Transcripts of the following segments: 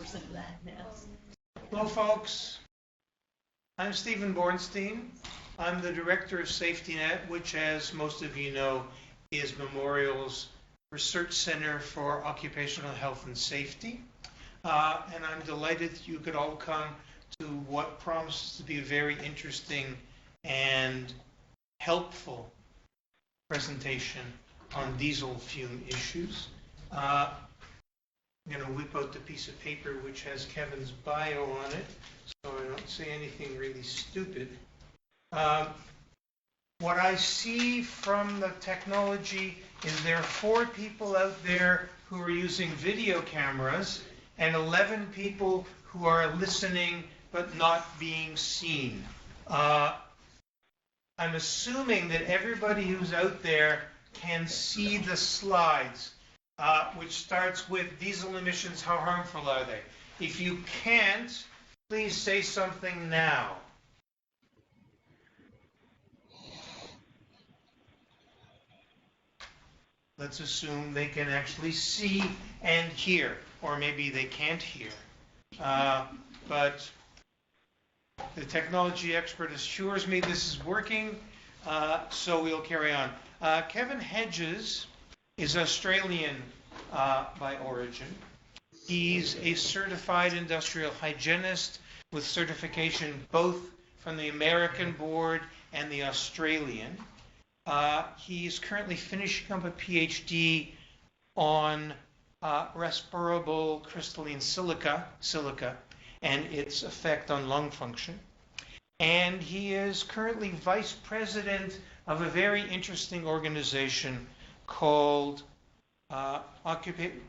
90% of that now. Hello, folks. I'm Stephen Bornstein. I'm the director of SafetyNet, which, as most of you know, is Memorial's Research Center for Occupational Health and Safety. And I'm delighted that you could all come to what promises to be a very interesting and helpful presentation on diesel fume issues. I'm going to whip out the piece of paper which has Kevin's bio on it, so I don't say anything really stupid. What I see from the technology is there are 4 people out there who are using video cameras and 11 people who are listening but not being seen. I'm assuming that everybody who's out there can see the slides, which starts with diesel emissions, how harmful are they? If you can't, please say something now. Let's assume they can actually see and hear, or maybe they can't hear. But the technology expert assures me this is working, so we'll carry on. Kevin Hedges is Australian by origin. He's a certified industrial hygienist with certification both from the American board and the Australian. He's currently finishing up a PhD on respirable crystalline silica, and its effect on lung function. And he is currently vice president of a very interesting organization called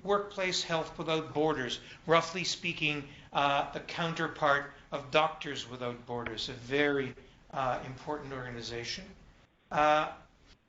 Workplace Health Without Borders, roughly speaking, the counterpart of Doctors Without Borders, a very important organization.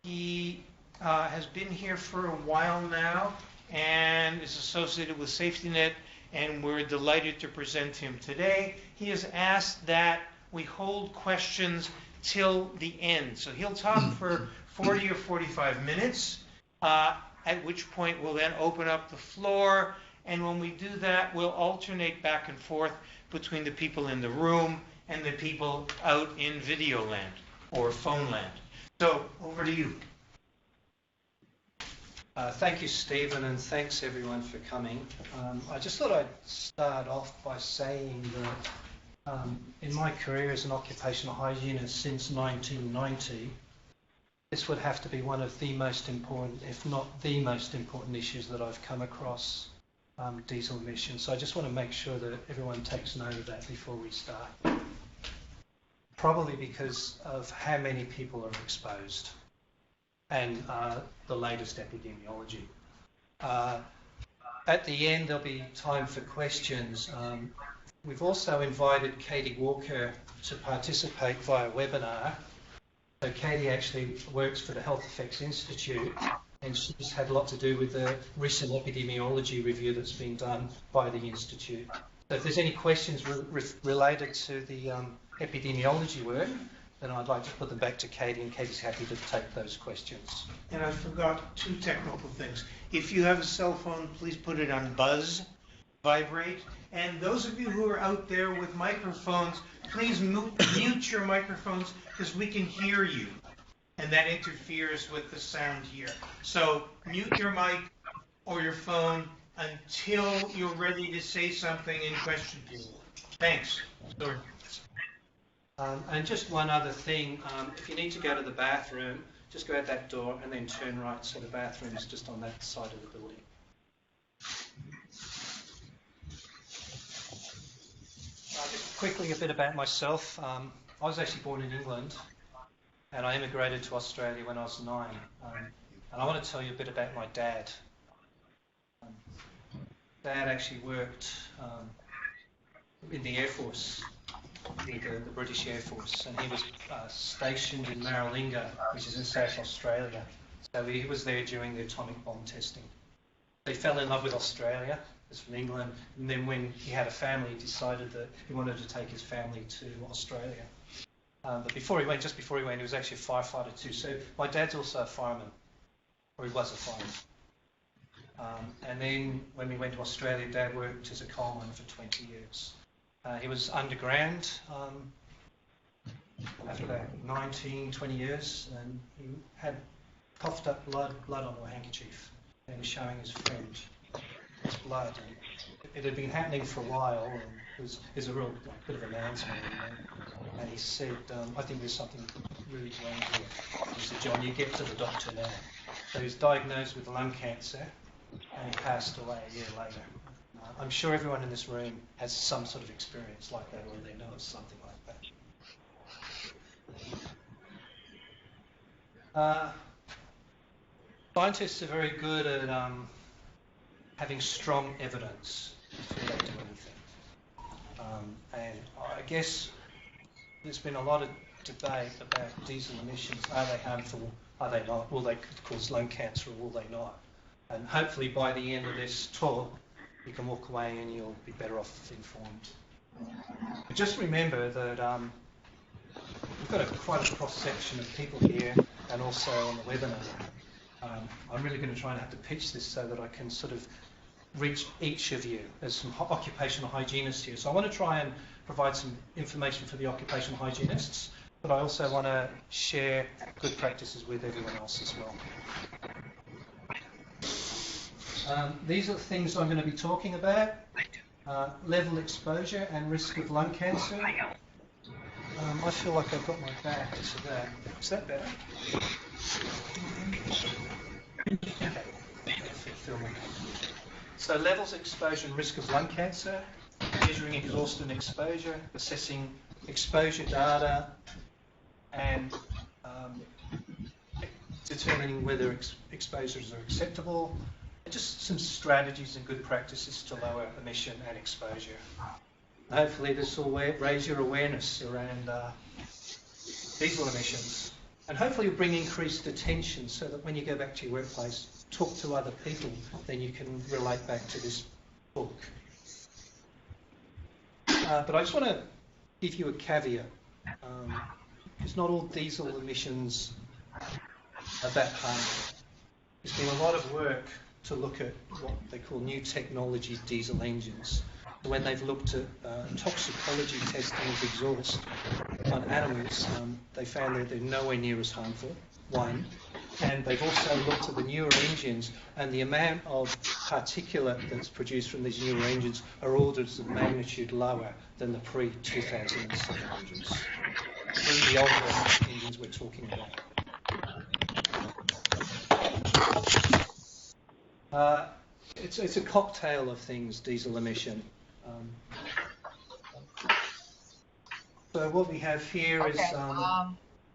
He has been here for a while now and is associated with SafetyNet, and we're delighted to present him today. He has asked that we hold questions till the end. So he'll talk for 40 or 45 minutes, at which point we'll then open up the floor. And when we do that, we'll alternate back and forth between the people in the room and the people out in video land or phone land. So over to you. Thank you, Stephen, and thanks everyone for coming. I just thought I'd start off by saying that in my career as an occupational hygienist since 1990, this would have to be one of the most important, if not the most important issues that I've come across, diesel emissions. So I just want to make sure that everyone takes note of that before we start. Probably because of how many people are exposed and the latest epidemiology. At the end, there'll be time for questions. We've also invited Katie Walker to participate via webinar. So Katie actually works for the Health Effects Institute, and she's had a lot to do with the recent epidemiology review that's been done by the Institute. So if there's any questions related to the epidemiology work, then I'd like to put them back to Katie, and Katie's happy to take those questions. And I forgot 2 technical things. If you have a cell phone, please put it on buzz, vibrate. And those of you who are out there with microphones, please mute your microphones because we can hear you. And that interferes with the sound here. So mute your mic or your phone until you're ready to say something and question people. Thanks. Sorry. And just one other thing, if you need to go to the bathroom, just go out that door and then turn right, so the bathroom is just on that side of the building. Just quickly a bit about myself. I was actually born in England, and I immigrated to Australia when I was 9. And I want to tell you a bit about my dad. Dad actually worked in the Air Force, with the British Air Force, and he was stationed in Maralinga, which is in South Australia. So he was there during the atomic bomb testing. He fell in love with Australia. He's from England, and then when he had a family, he decided that he wanted to take his family to Australia. But just before he went, he was actually a firefighter too. So my dad's also a fireman, or he was a fireman. And then when we went to Australia, Dad worked as a coal miner for 20 years. He was underground after about 19, 20 years, and he had coughed up blood on a handkerchief, and he was showing his friend his blood. And it had been happening for a while, and it was a real bit of a man's man. And he said, I think there's something really wrong here. He said, John, you get to the doctor now. So he was diagnosed with lung cancer, and he passed away a year later. I'm sure everyone in this room has some sort of experience like that, or they know of something like that. Scientists are very good at having strong evidence before they do anything. And I guess there's been a lot of debate about diesel emissions. Are they harmful? Are they not? Will they cause lung cancer or will they not? And hopefully by the end of this talk, you can walk away and you'll be better off informed. But just remember that we've got quite a cross-section of people here and also on the webinar. I'm really going to try and have to pitch this so that I can sort of reach each of you. There's some occupational hygienists here. So I want to try and provide some information for the occupational hygienists, but I also want to share good practices with everyone else as well. These are the things I'm going to be talking about. Level exposure and risk of lung cancer. I feel like I've got my back to that. Is that better? Okay. So levels of exposure and risk of lung cancer, measuring exhaustion exposure, assessing exposure data, and determining whether exposures are acceptable, and just some strategies and good practices to lower emission and exposure. Hopefully this will raise your awareness around diesel emissions, and hopefully bring increased attention so that when you go back to your workplace, talk to other people, then you can relate back to this book. But I just want to give you a caveat. It's not all diesel emissions are that harmful. There's been a lot of work to look at what they call new technology diesel engines. So when they've looked at toxicology testing of exhaust on animals, they found that they're nowhere near as harmful, one. And they've also looked at the newer engines, and the amount of particulate that's produced from these newer engines are orders of magnitude lower than the pre-2007 engines. The older engines we're talking about. It's a cocktail of things, diesel emission. So what we have here is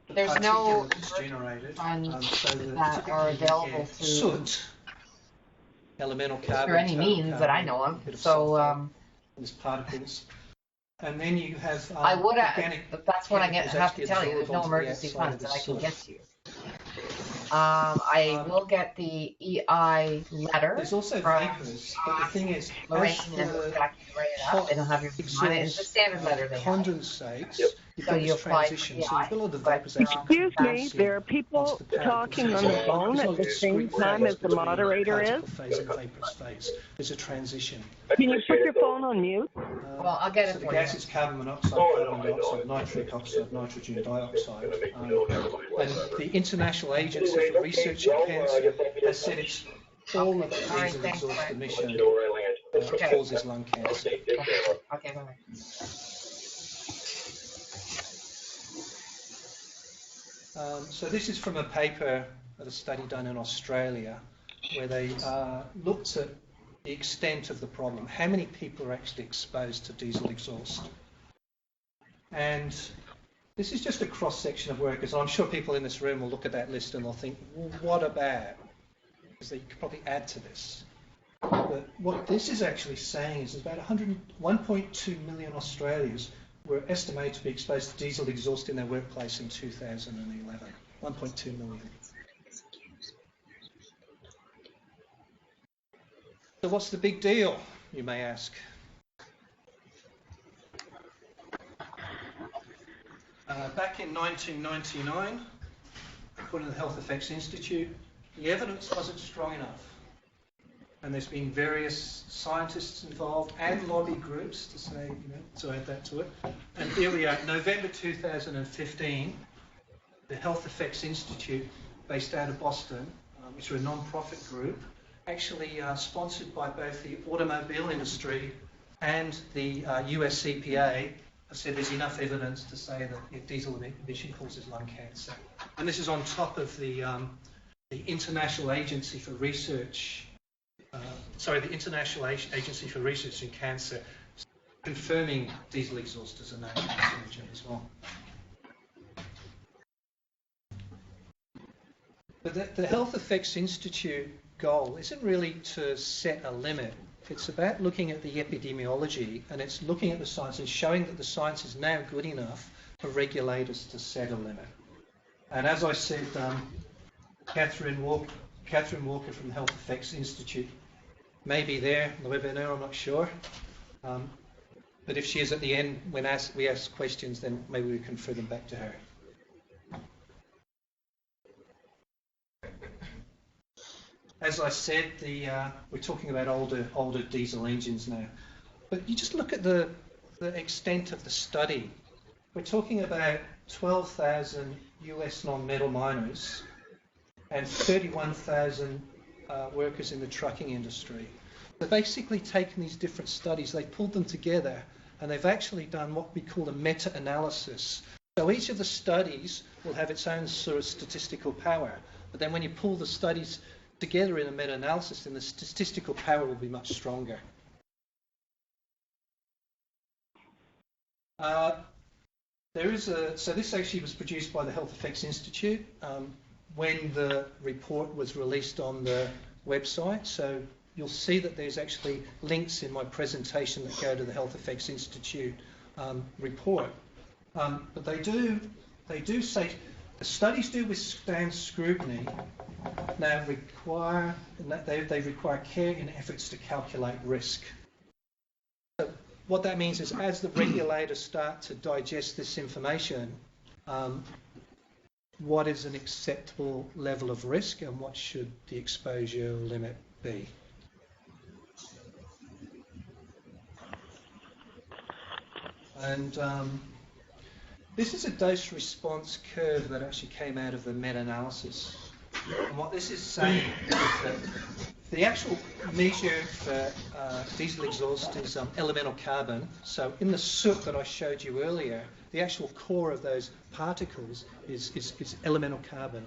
there's no generated funds that are available to soot, elemental carbon, for any means that I know of. So there's particles, and then you have I would organic. that's what I have to tell you. There's no emergency funds that I can get to you. I will get the EI letter. There's also vapors, but the thing is, Lorraine and exactly write it up. They don't have your on it. It's a standard letter they have. Condensates. You've So got you this apply transition. for So you've got all the vapors. Excuse me, there are people talking on the phone at the same time as the moderator is. Phase and vaporous phase. There's a transition. Can you put your phone on mute? Well, I'll get it So the for gas you. is carbon monoxide, carbon dioxide, nitric oxide, nitrogen dioxide. And the International Agency for Research in Cancer has said it's all of the diesel exhaust emission that causes lung cancer. Okay, bye-bye. So this is from a paper of a study done in Australia where they looked at the extent of the problem. How many people are actually exposed to diesel exhaust? And this is just a cross-section of workers. I'm sure people in this room will look at that list and they'll think, well, what about? Because they could probably add to this. But what this is actually saying is about 1.2 million Australians were estimated to be exposed to diesel exhaust in their workplace in 2011. 1.2 million. So what's the big deal, you may ask? Back in 1999, according to the Health Effects Institute, the evidence wasn't strong enough and there's been various scientists involved and lobby groups to say, to add that to it. And here we are, November 2015, the Health Effects Institute, based out of Boston, which are a non-profit group, actually sponsored by both the automobile industry and the US EPA, have said there's enough evidence to say that diesel emission causes lung cancer. And this is on top of the International Agency for Research, the International Agency for Research in Cancer, confirming diesel exhaust as a known carcinogen as well. But the Health Effects Institute goal isn't really to set a limit. It's about looking at the epidemiology, and it's looking at the science and showing that the science is now good enough for regulators to set a limit. And as I said, Catherine Walker from the Health Effects Institute may be there on the webinar, I'm not sure. But if she is at the end, when we ask questions, then maybe we can refer them back to her. As I said, we're talking about older diesel engines now. But you just look at the extent of the study. We're talking about 12,000 US non-metal miners and 31,000 workers in the trucking industry. They've basically taken these different studies, they've pulled them together, and they've actually done what we call a meta-analysis. So each of the studies will have its own sort of statistical power. But then when you pull the studies together in a meta-analysis, then the statistical power will be much stronger. So this actually was produced by the Health Effects Institute when the report was released on the website. So you'll see that there's actually links in my presentation that go to the Health Effects Institute report. But they do say the studies do withstand scrutiny. Now they require care in efforts to calculate risk. So what that means is, as the regulators start to digest this information, what is an acceptable level of risk and what should the exposure limit be? And this is a dose response curve that actually came out of the meta-analysis. And what this is saying is that the actual measure for diesel exhaust is elemental carbon. So in the soot that I showed you earlier, the actual core of those particles is elemental carbon.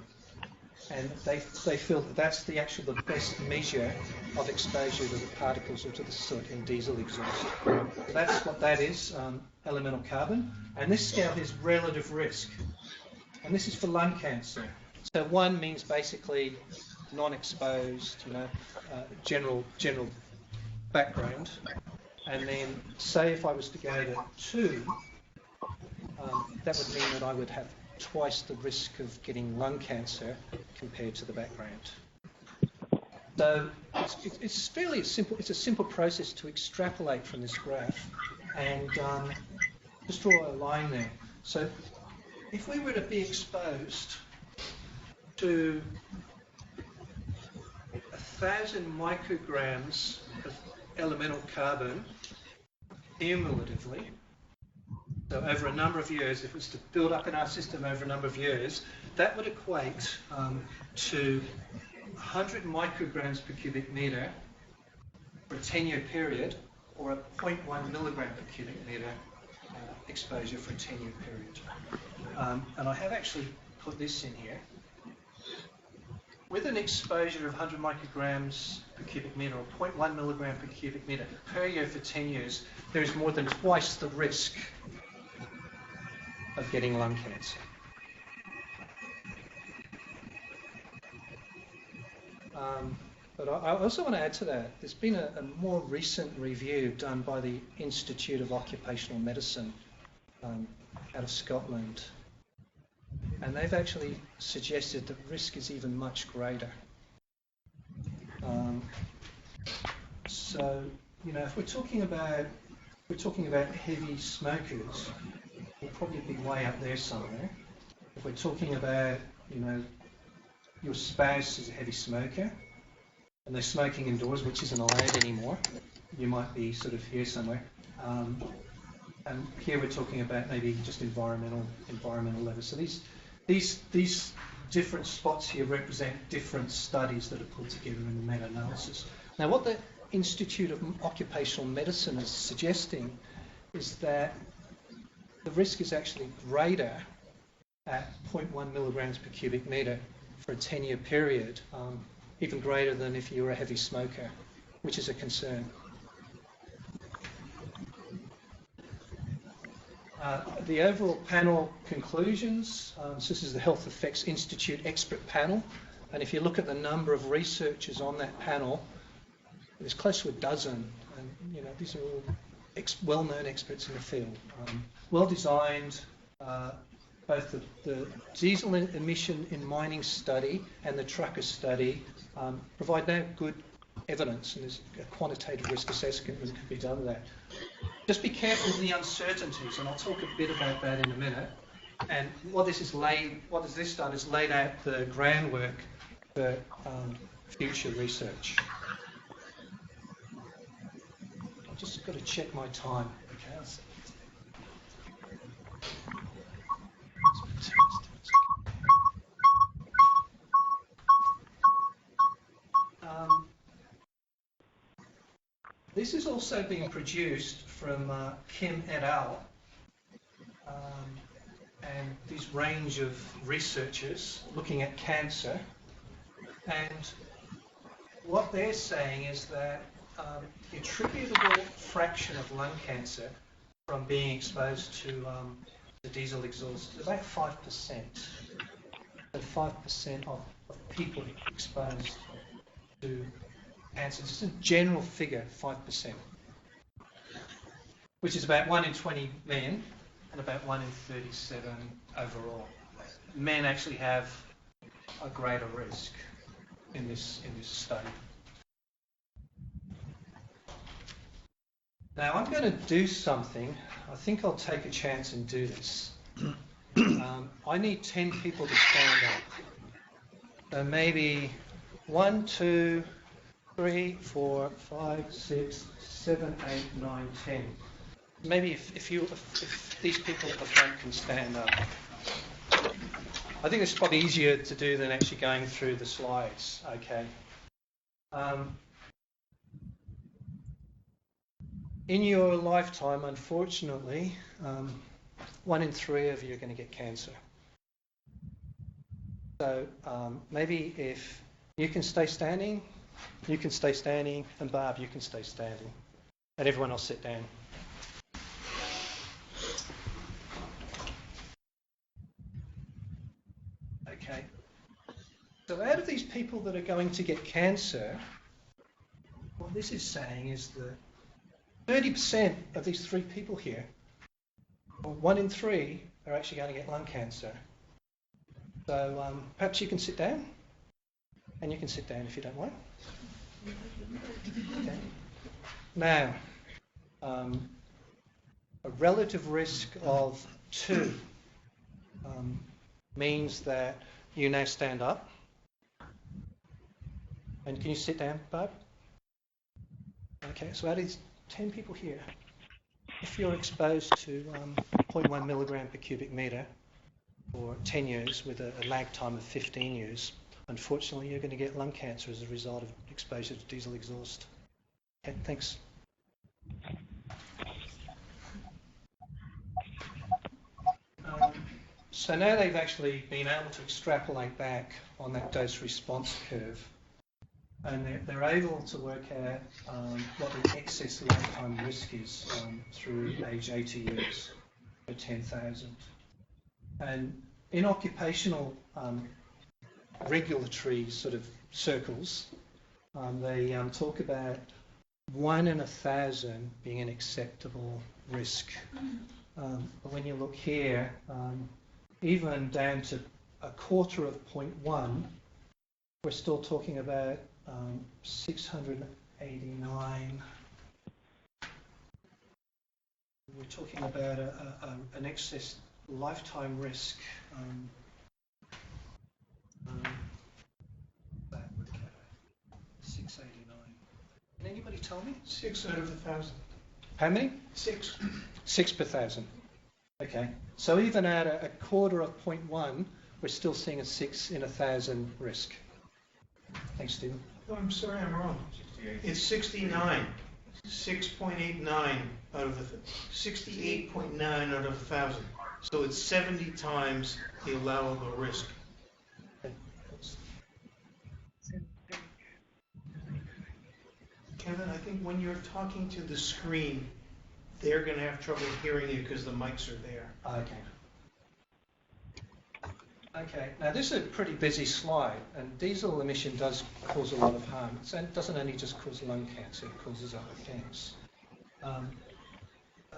And they feel that that's the best measure of exposure to the particles or to the soot in diesel exhaust. So that's what that is, elemental carbon. And this scale is relative risk. And this is for lung cancer. So 1 means basically non-exposed, general background. And then say if I was to go to 2, that would mean that I would have twice the risk of getting lung cancer compared to the background. So it's fairly simple. It's a simple process to extrapolate from this graph and just draw a line there. So if we were to be exposed to 1,000 micrograms of elemental carbon cumulatively, so over a number of years, if it was to build up in our system over a number of years, that would equate to 100 micrograms per cubic metre for a 10-year period, or a 0.1 milligram per cubic metre exposure for a 10-year period. And I have actually put this in here. With an exposure of 100 micrograms per cubic metre, or 0.1 milligram per cubic metre per year for 10 years, there is more than twice the risk of getting lung cancer. But I also want to add to that, there's been a more recent review done by the Institute of Occupational Medicine out of Scotland. And they've actually suggested that risk is even much greater. So, if we're talking about heavy smokers, we'll probably be way up there somewhere. If we're talking about, your spouse is a heavy smoker, and they're smoking indoors, which isn't allowed anymore. You might be sort of here somewhere. And here we're talking about maybe just environmental levels. So these different spots here represent different studies that are put together in the meta-analysis. Now, what the Institute of Occupational Medicine is suggesting is that the risk is actually greater at 0.1 milligrams per cubic metre for a 10-year period, even greater than if you were a heavy smoker, which is a concern. The overall panel conclusions, so this is the Health Effects Institute expert panel, and if you look at the number of researchers on that panel, there's close to a dozen, and these are all well-known experts in the field. Well designed, both the diesel emission in mining study and the trucker study provide now good evidence, and there's a quantitative risk assessment that can be done with that. Just be careful of the uncertainties, and I'll talk a bit about that in a minute. And what this has done is laid out the groundwork for future research. I've just got to check my time. Okay. This is also being produced from Kim et al. And this range of researchers looking at cancer. And what they're saying is that the attributable fraction of lung cancer from being exposed to the diesel exhaust is about 5%. So 5% of people exposed to cancer. Just a general figure, 5%, which is about 1 in 20 men and about 1 in 37 overall. Men actually have a greater risk in this study. Now I'm going to do something. I think I'll take a chance and do this. I need 10 people to stand up. So maybe 1, 2, 3, 4, 5, 6, 7, 8, 9, 10. Maybe if these people at the front can stand up. I think it's probably easier to do than actually going through the slides. Okay. In your lifetime, unfortunately, 1 in 3 of you are going to get cancer. So maybe if you can stay standing, you can stay standing, and Barb, you can stay standing. And everyone else sit down. Okay. So out of these people that are going to get cancer, what this is saying is that 30% of these 3 people here, or 1 in 3, are actually going to get lung cancer. So perhaps you can sit down, and you can sit down if you don't mind. Okay. Now, a relative risk of 2 means that you now stand up. And can you sit down, Barb? Okay, so out of these 10 people here, if you're exposed to 0.1 milligram per cubic metre for 10 years with a lag time of 15 years, unfortunately you're going to get lung cancer as a result of exposure to diesel exhaust. Okay, thanks. So now they've actually been able to extrapolate back on that dose response curve, and they're able to work out what the excess lifetime risk is through age 80 years for 10,000. And in occupational regulatory sort of circles, they talk about 1 in 1,000 being an acceptable risk. But when you look here, even down to a quarter of 0.1, we're still talking about 689. We're talking about an excess lifetime risk. That would go 689. tell me? 6 out of 1,000. How many? 6. 6 per 1,000. Okay. So even at a quarter of 0.1, we're still seeing a 6 in 1,000 risk. Thanks, Stephen. Oh, I'm sorry, I'm wrong. It's 69. 6.89 out of 68.9 out of 1,000. So it's 70 times the allowable risk. Kevin, I think when you're talking to the screen, they're going to have trouble hearing you because the mics are there. Okay. Okay, now this is a pretty busy slide, and diesel emission does cause a lot of harm. It doesn't only just cause lung cancer, it causes other things.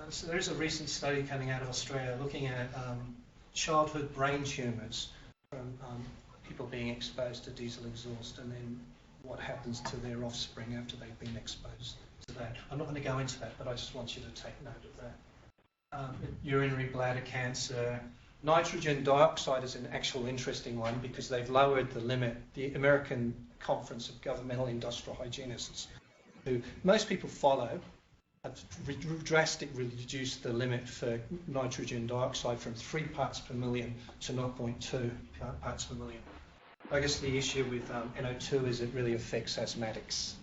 So there is a recent study coming out of Australia looking at childhood brain tumours from people being exposed to diesel exhaust, and then what happens to their offspring after they've been exposed to that. I'm not going to go into that, but I just want you to take note of that. Urinary bladder cancer. Nitrogen dioxide is an actual interesting one because they've lowered the limit. The American Conference of Governmental Industrial Hygienists, who most people follow, have drastically reduced the limit for nitrogen dioxide from 3 parts per million to 0.2 parts per million. I guess the issue with NO2 is it really affects asthmatics.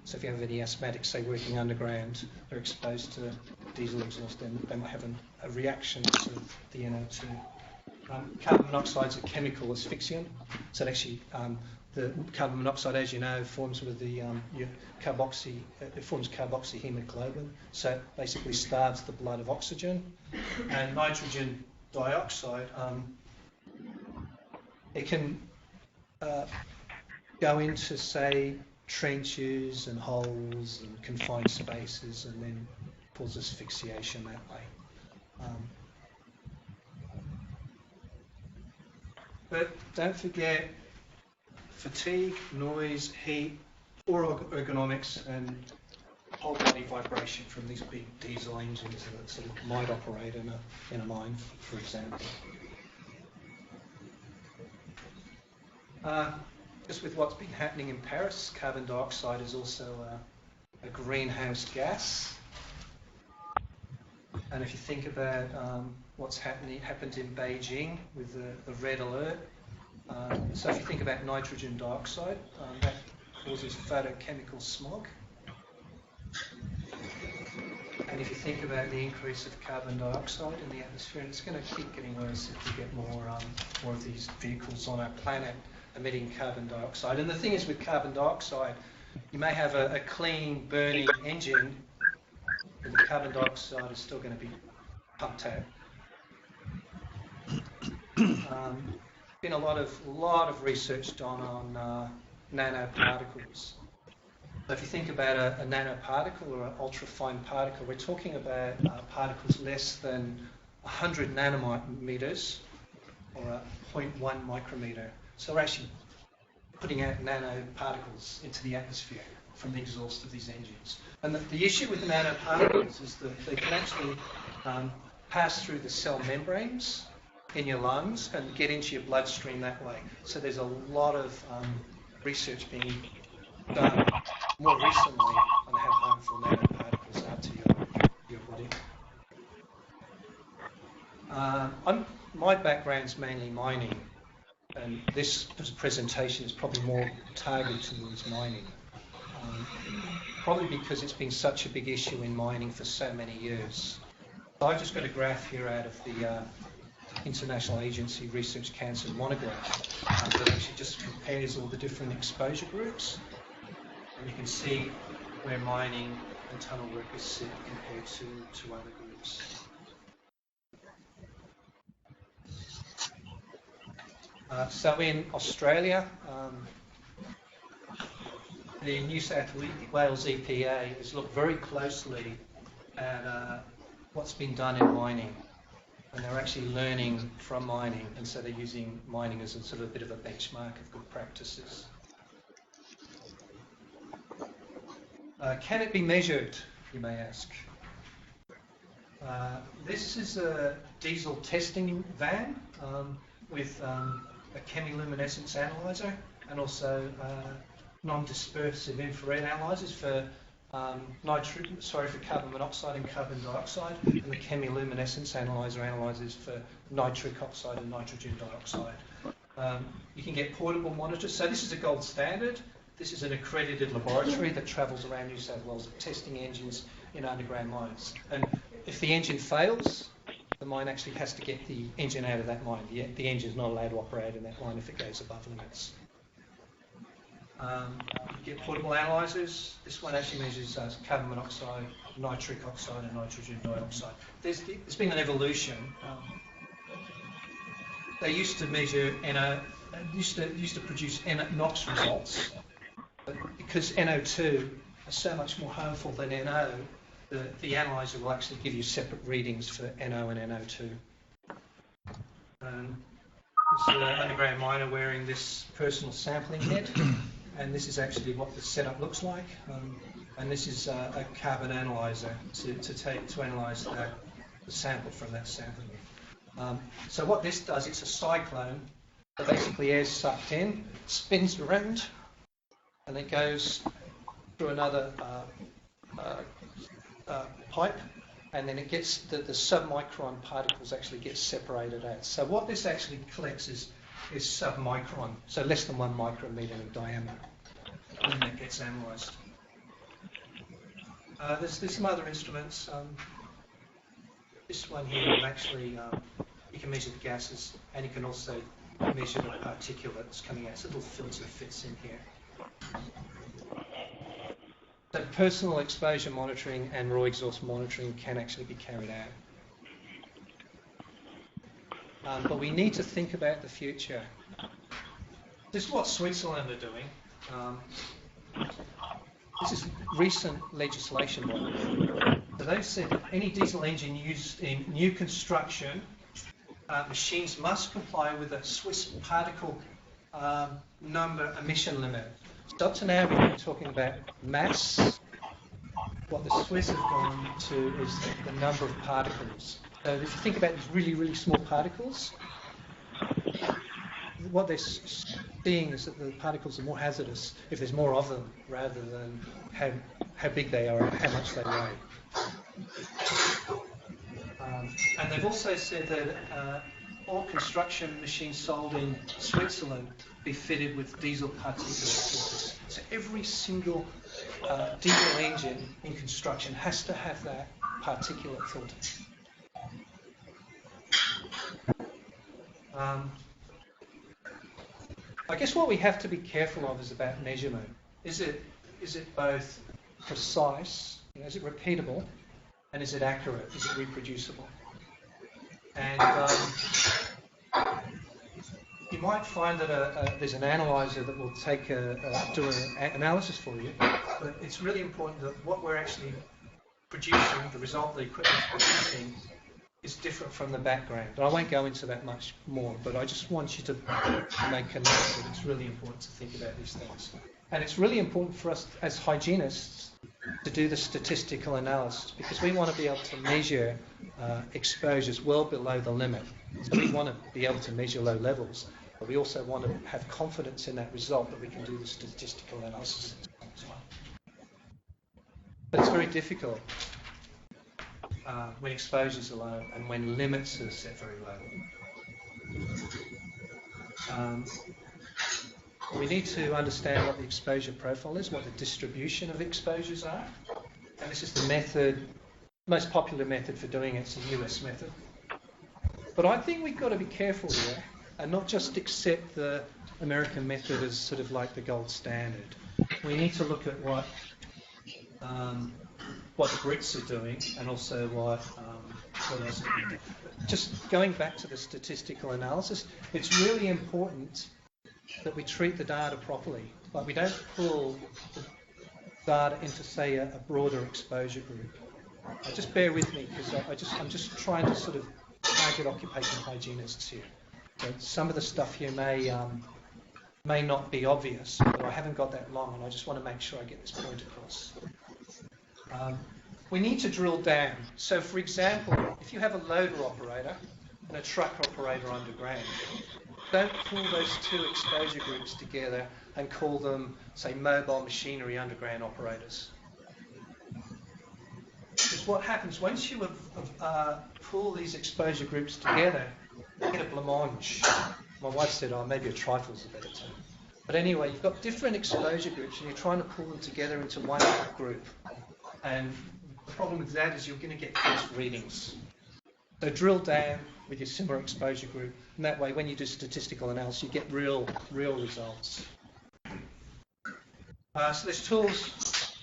So if you have any asthmatics, say, working underground, they're exposed to diesel exhaust, then they might have a reaction to the NO2. Carbon monoxide is a chemical asphyxiant. So it actually, the carbon monoxide, as you know, forms with the it forms carboxyhemoglobin. So it basically starves the blood of oxygen. And nitrogen dioxide, it can go into, say, trenches and holes and confined spaces, and then cause asphyxiation that way. But don't forget fatigue, noise, heat, poor ergonomics, and whole body vibration from these big diesel engines that sort of might operate in a mine, for example. Just with what's been happening in Paris, carbon dioxide is also a greenhouse gas. And if you think about what's happened in Beijing with the red alert, so if you think about nitrogen dioxide, that causes photochemical smog. And if you think about the increase of carbon dioxide in the atmosphere, it's going to keep getting worse if we get more of these vehicles on our planet emitting carbon dioxide. And the thing is with carbon dioxide, you may have a clean burning engine, but the carbon dioxide is still going to be pumped out. Been a lot of research done on nanoparticles. So if you think about a nanoparticle or an ultrafine particle, we're talking about particles less than 100 nanometers or a 0.1 micrometer. So we're actually putting out nanoparticles into the atmosphere from the exhaust of these engines. And the issue with the nanoparticles is that they can actually pass through the cell membranes in your lungs and get into your bloodstream that way. So there's a lot of research being done more recently on how harmful nanoparticles are to your body. My background's mainly mining, and this presentation is probably more targeted towards mining. Probably because it's been such a big issue in mining for so many years. So I've just got a graph here out of the International Agency Research Cancer Monograph that actually just compares all the different exposure groups. And you can see where mining and tunnel workers sit compared to other groups. So in Australia, the New South Wales EPA has looked very closely at what's been done in mining, and they're actually learning from mining, and so they're using mining as a sort of a bit of a benchmark of good practices. Can it be measured, you may ask? This is a diesel testing van with a chemiluminescence analyzer and also non-dispersive infrared analyzers for for carbon monoxide and carbon dioxide, and the chemiluminescence analyzer analyzes for nitric oxide and nitrogen dioxide. You can get portable monitors. So this is a gold standard. This is an accredited laboratory that travels around New South Wales testing engines in underground mines. And if the engine fails, the mine actually has to get the engine out of that mine. The engine's not allowed to operate in that mine if it goes above limits. You get portable analyzers. This one actually measures carbon monoxide, nitric oxide, and nitrogen dioxide. There's been an evolution. They used to measure used to produce NOx results, but because NO2 is so much more harmful than NO, the analyzer will actually give you separate readings for NO and NO2. This is an underground miner wearing this personal sampling head, and this is actually what the setup looks like. And this is a carbon analyzer to analyse the sample from that sampling head. So what this does, it's a cyclone. So basically air's sucked in, spins around, and it goes through another pipe, and then it gets the submicron particles actually get separated out. So what this actually collects is submicron, so less than 1 micrometer in diameter, and then that gets analysed. There's some other instruments. This one here will actually, you can measure the gases, and you can also measure the particulates coming out. So a little filter fits in here. So personal exposure monitoring and raw exhaust monitoring can actually be carried out. But we need to think about the future. This is what Switzerland are doing. This is recent legislation. So they've said that any diesel engine used in new construction, machines must comply with a Swiss particle number emission limit. So up to now we've been talking about mass. What the Swiss have gone to is the number of particles. So if you think about these really, really small particles, what they're seeing is that the particles are more hazardous if there's more of them rather than how big they are and how much they weigh. And they've also said that all construction machines sold in Switzerland be fitted with diesel particulate filters. So every single diesel engine in construction has to have that particulate filter. I guess what we have to be careful of is about measurement. Is it both precise, is it repeatable, and is it accurate? Is it reproducible? And you might find that there's an analyzer that will do an analysis for you, but it's really important that what we're actually producing, the result the equipment's producing, is different from the background. And I won't go into that much more, but I just want you to make a note that it's really important to think about these things. And it's really important for us as hygienists to do the statistical analysis, because we want to be able to measure exposures well below the limit. So we want to be able to measure low levels, but we also want to have confidence in that result that we can do the statistical analysis as well. But it's very difficult when exposures are low and when limits are set very low. We need to understand what the exposure profile is, what the distribution of exposures are, and this is the method, most popular method for doing it. It's the US method. But I think we've got to be careful here and not just accept the American method as sort of like the gold standard. We need to look at what the Brits are doing, and also what else. Just going back to the statistical analysis, it's really important that we treat the data properly. Like we don't pull the data into, say, a broader exposure group. Just bear with me, because I'm just trying to sort of target occupational hygienists here. So some of the stuff here may not be obvious, but I haven't got that long, and I just want to make sure I get this point across. We need to drill down. So, for example, if you have a loader operator and a truck operator underground, don't pull those two exposure groups together and call them, say, mobile machinery underground operators. Because what happens, once you pull these exposure groups together, you get a blancmange. My wife said, oh, maybe a trifle is a better term. But anyway, you've got different exposure groups and you're trying to pull them together into one group. And the problem with that is you're going to get false readings. So drill down with your similar exposure group, and that way when you do statistical analysis, you get real results. So there's tools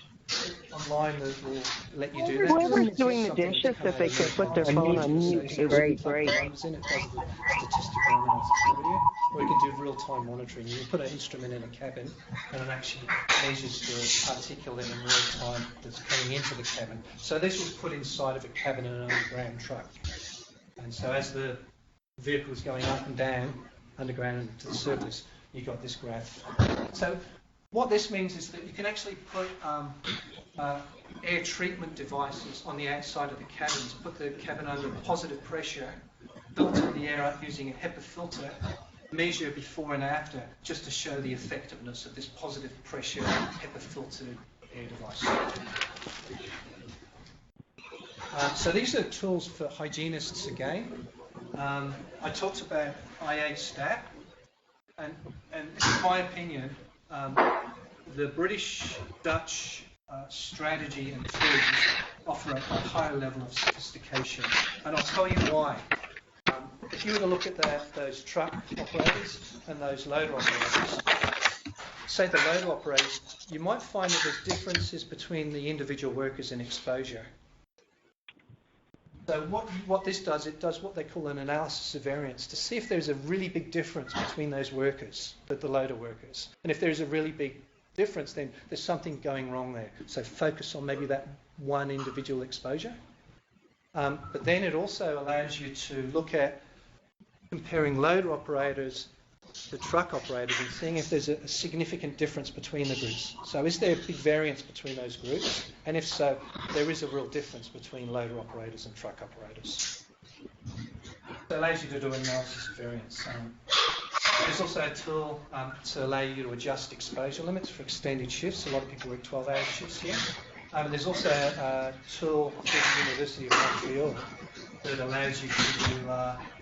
online that will let you do that. Whoever's doing the dishes, if they could put their phone on mute, it would be great. It does the statistical analysis for you, or you can do real-time monitoring. You can put an instrument in a cabin, and it actually measures the particulate in real time that's coming into the cabin. So this was put inside of a cabin in an underground truck. And so as the vehicle is going up and down, underground and to the surface, you got this graph. So what this means is that you can actually put air treatment devices on the outside of the cabins, put the cabin under positive pressure, filter the air out using a HEPA filter, measure before and after, just to show the effectiveness of this positive pressure HEPA filtered air device. So these are tools for hygienists again. I talked about IA stat, and in my opinion, the British, Dutch strategy and tools operate at a higher level of sophistication, and I'll tell you why. If you were to look at those truck operators and those loader operators, say the loader operators, you might find that there's differences between the individual workers in exposure. So what this does, it does what they call an analysis of variance to see if there's a really big difference between those workers, the loader workers. And if there's a really big difference, then there's something going wrong there. So focus on maybe that one individual exposure. But then it also allows you to look at comparing loader operators to truck operators and seeing if there's a significant difference between the groups. So is there a big variance between those groups? And if so, there is a real difference between loader operators and truck operators. So it allows you to do an analysis of variance. There's also a tool to allow you to adjust exposure limits for extended shifts. A lot of people work 12-hour shifts here. There's also a tool through the University of Montreal that allows you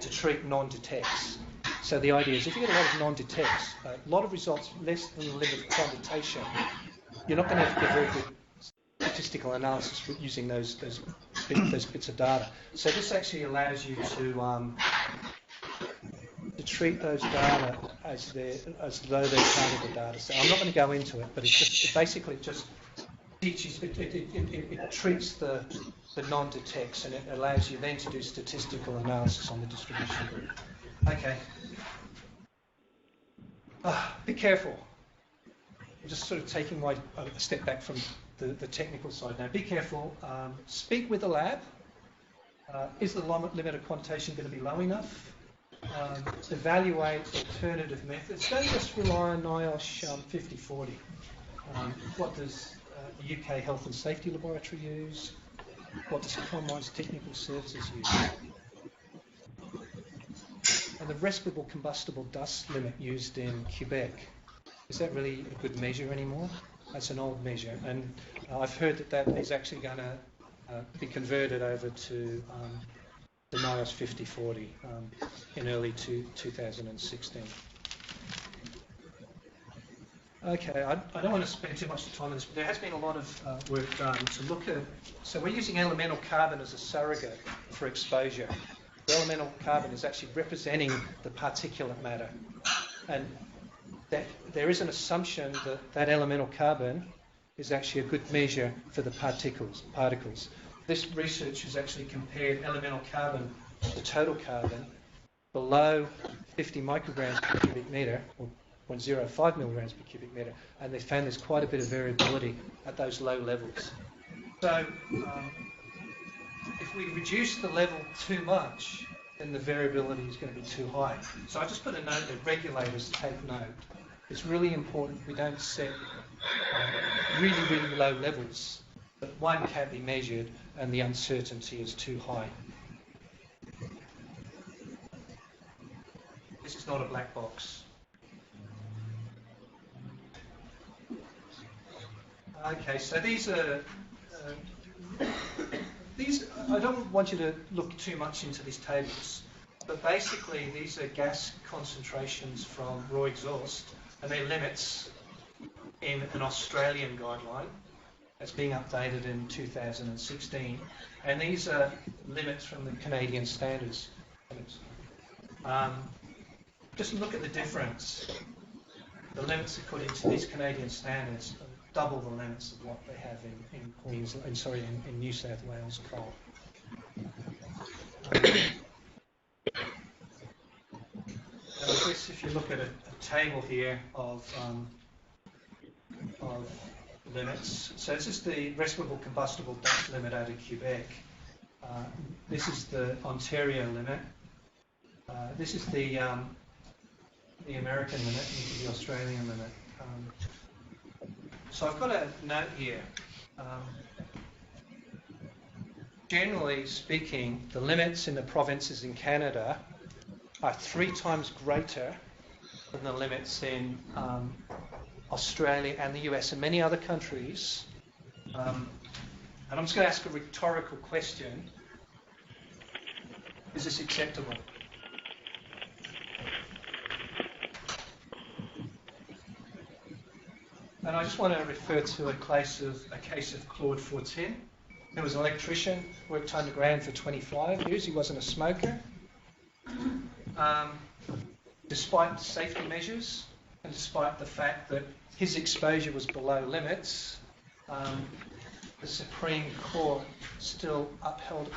to treat non-detects. So the idea is if you get a lot of non-detects, a lot of results less than the limit of quantitation, you're not going to have a very good statistical analysis using those bits of data. So this actually allows you to treat those data as though they're part of the data. So I'm not going to go into it, but it basically just teaches, it treats the non-detects, and it allows you then to do statistical analysis on the distribution group. Okay. Be careful. I'm just sort of taking a step back from the technical side now. Be careful. Speak with the lab. Is the limit of quantitation going to be low enough? Evaluate alternative methods. Don't just rely on NIOSH 5040. What does the UK Health and Safety Laboratory use? What does Commonwealth's Technical Services use? And the respirable combustible dust limit used in Quebec, is that really a good measure anymore? That's an old measure, and I've heard that is actually going to be converted over to the NIOSH 5040 in early 2016. Okay, I don't want to spend too much time on this, but there has been a lot of work done to look at. So we're using elemental carbon as a surrogate for exposure. The elemental carbon is actually representing the particulate matter, and that there is an assumption that elemental carbon is actually a good measure for the particles. This research has actually compared elemental carbon to total carbon below 50 micrograms per cubic metre, or 0.05 milligrams per cubic metre, and they found there's quite a bit of variability at those low levels. So if we reduce the level too much, then the variability is going to be too high. So I just put a note that regulators take note. It's really important we don't set really, really low levels, but one can't be measured and the uncertainty is too high. This is not a black box. Okay, so these are these, I don't want you to look too much into these tables, but basically these are gas concentrations from raw exhaust, and they're limits in an Australian guideline that's being updated in 2016, and these are limits from the Canadian standards. Just look at the difference. The limits they put into these Canadian standards are double the limits of what they have in Queensland, in New South Wales coal. And I guess if you look at a table here of limits, so this is the respirable combustible dust limit out of Quebec. This is the Ontario limit. This is the American limit, and this is the Australian limit. So I've got a note here. Generally speaking, the limits in the provinces in Canada are 3 times greater than the limits in Australia and the US and many other countries. And I'm just going to ask a rhetorical question. Is this acceptable? And I just want to refer to a case of Claude Fortin. He was an electrician, worked underground for 25 years. He wasn't a smoker. Despite safety measures and despite the fact that his exposure was below limits, the Supreme Court still upheld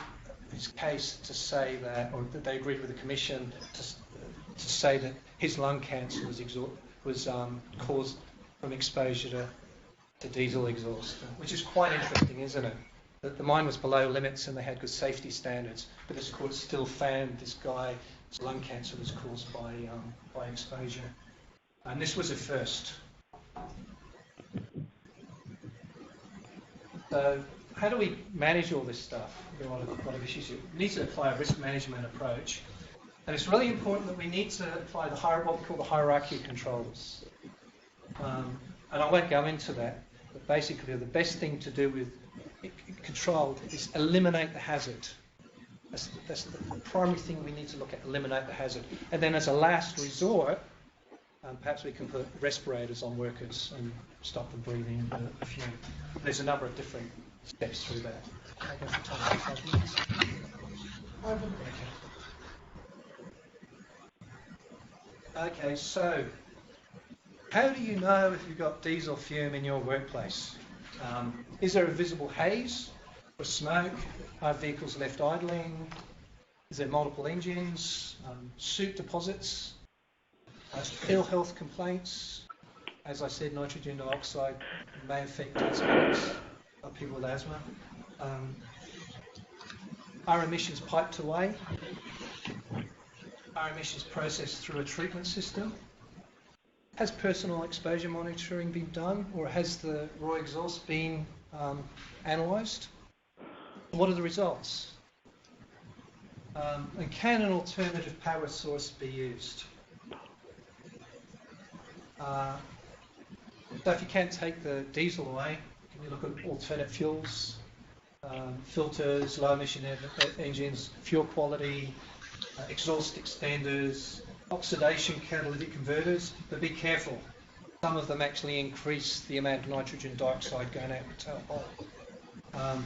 his case to say that, or that they agreed with the Commission to say that his lung cancer was caused from exposure to diesel exhaust, which is quite interesting, isn't it? That the mine was below limits and they had good safety standards, but this court still found this guy's lung cancer was caused by exposure. And this was a first. So how do we manage all this stuff? There are a lot of issues here. We need to apply a risk management approach. And it's really important that we need to apply what we call the hierarchy of controls. And I won't go into that, but basically the best thing to do with control is eliminate the hazard. That's the primary thing we need to look at, eliminate the hazard. And then as a last resort, perhaps we can put respirators on workers and stop them breathing the fume. There's a number of different steps through that. I go for time for 5 minutes. Okay, so how do you know if you've got diesel fume in your workplace? Is there a visible haze or smoke? Are vehicles left idling? Is there multiple engines? Soot deposits? Ill health complaints? As I said, nitrogen dioxide may affect asthmatics or people with asthma. Are emissions piped away? Are emissions processed through a treatment system? Has personal exposure monitoring been done, or has the raw exhaust been analysed? What are the results? And can an alternative power source be used? So if you can't take the diesel away, can you look at alternate fuels, filters, low emission engines, fuel quality, exhaust extenders, oxidation catalytic converters, but be careful. Some of them actually increase the amount of nitrogen dioxide going out the tailpipe.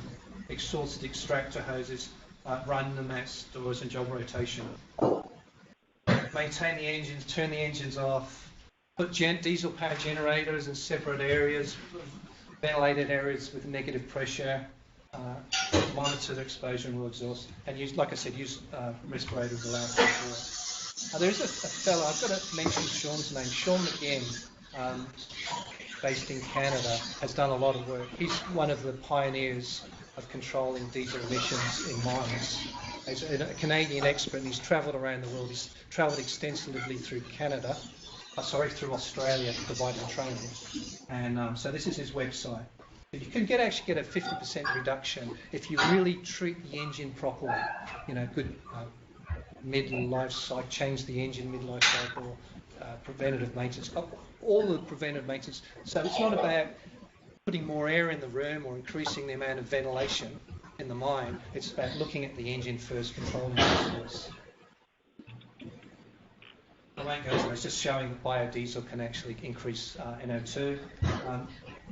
Exhausted extractor hoses, run the mass doors and job rotation. Maintain the engines, turn the engines off, put diesel power generators in separate areas, ventilated areas with negative pressure, monitor the exposure and raw exhaust, and use, like I said, use respirators allowed before. There is a fellow, I've got to mention Sean's name, Sean McGinn, based in Canada, has done a lot of work. He's one of the pioneers of controlling diesel emissions in mines. He's a Canadian expert, and he's travelled around the world. He's travelled extensively through through Australia, providing training. And so this is his website. You can actually get a 50% reduction if you really treat the engine properly. Good mid-life cycle, change the engine mid-life cycle, preventative maintenance, all the preventative maintenance. So it's not about putting more air in the room or increasing the amount of ventilation. in the mine. It's about looking at the engine first, controlling the source. I won't go into it. It's just showing that biodiesel can actually increase NO2.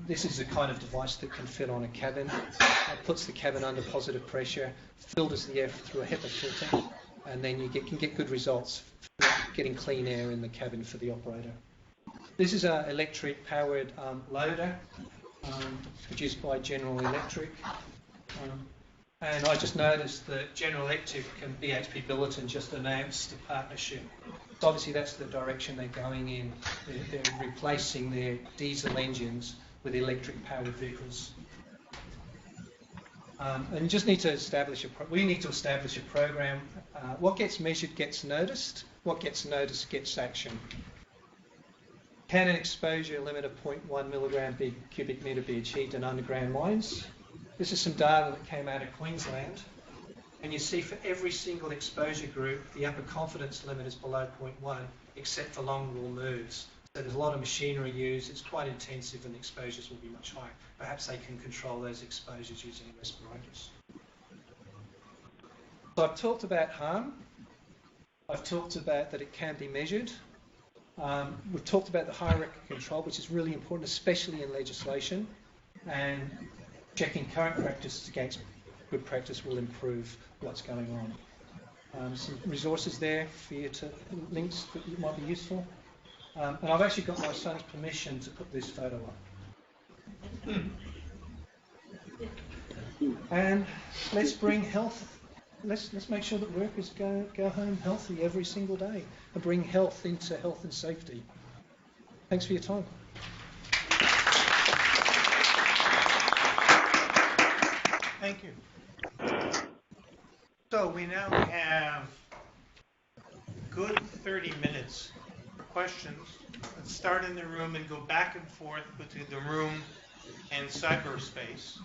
This is the kind of device that can fit on a cabin. It puts the cabin under positive pressure, filters the air through a HEPA filter, and then you can get good results for getting clean air in the cabin for the operator. This is an electric-powered loader produced by General Electric. And I just noticed that General Electric and BHP Billiton just announced a partnership. So obviously that's the direction they're going in. They're replacing their diesel engines with electric-powered vehicles. And you just need to establish we need to establish a program. What gets measured gets noticed. What gets noticed gets action. Can an exposure limit of 0.1 milligram per cubic metre be achieved in underground mines? This is some data that came out of Queensland. And you see for every single exposure group, the upper confidence limit is below 0.1, except for long wall moves. So there's a lot of machinery used, it's quite intensive, and the exposures will be much higher. Perhaps they can control those exposures using respirators. So I've talked about harm. I've talked about that it can be measured. We've talked about the hierarchical control, which is really important, especially in legislation. And checking current practices against good practice will improve what's going on. Some resources there for you to links that might be useful. And I've actually got my son's permission to put this photo up. And let's bring health. Let's make sure that workers go home healthy every single day and bring health into health and safety. Thanks for your time. Thank you. So we now have a good 30 minutes for questions. Let's start in the room and go back and forth between the room and cyberspace.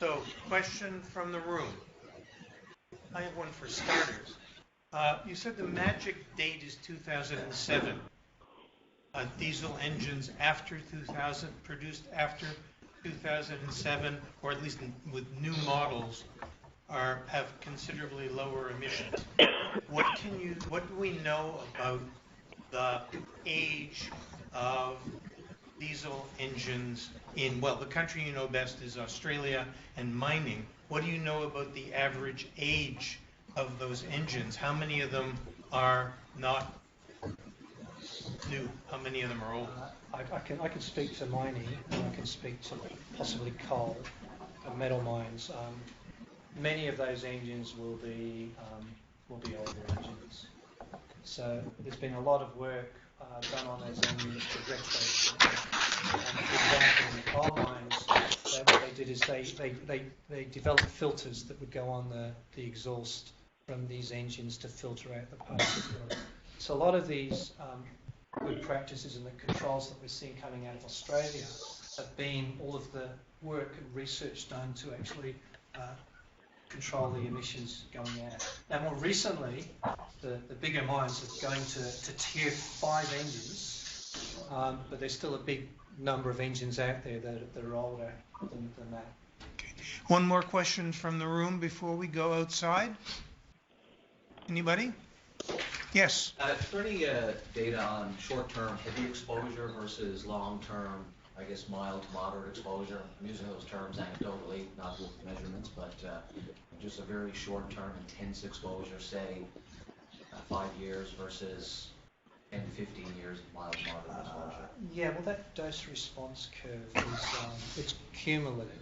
So, question from the room. I have one for starters. You said the magic date is 2007. Diesel engines after 2000, produced after 2007, or at least with new models, have considerably lower emissions. What do we know about the age of diesel engines in, well, the country you know best is Australia and mining. What do you know about the average age of those engines? How many of them are not new? How many of them are old? I can speak to mining, and I can speak to possibly coal and metal mines. Many of those engines will be older engines. So there's been a lot of work done on those engines to retrofit. For example, in the coal mines, what they did is they developed filters that would go on the exhaust from these engines to filter out the particles. So a lot of these good practices and the controls that we're seeing coming out of Australia have been all of the work and research done to actually control the emissions going out. Now, more recently, the bigger mines are going to tier 5 engines, but there's still a big number of engines out there that are older than that. Okay. One more question from the room before we go outside. Anybody? Yes. Is there any data on short-term heavy exposure versus long-term, I guess, mild to moderate exposure? I'm using those terms anecdotally, not with measurements, but just a very short-term intense exposure, say 5 years versus 10 to 15 years of mild to moderate exposure. Yeah, well, that dose response curve is it's cumulative,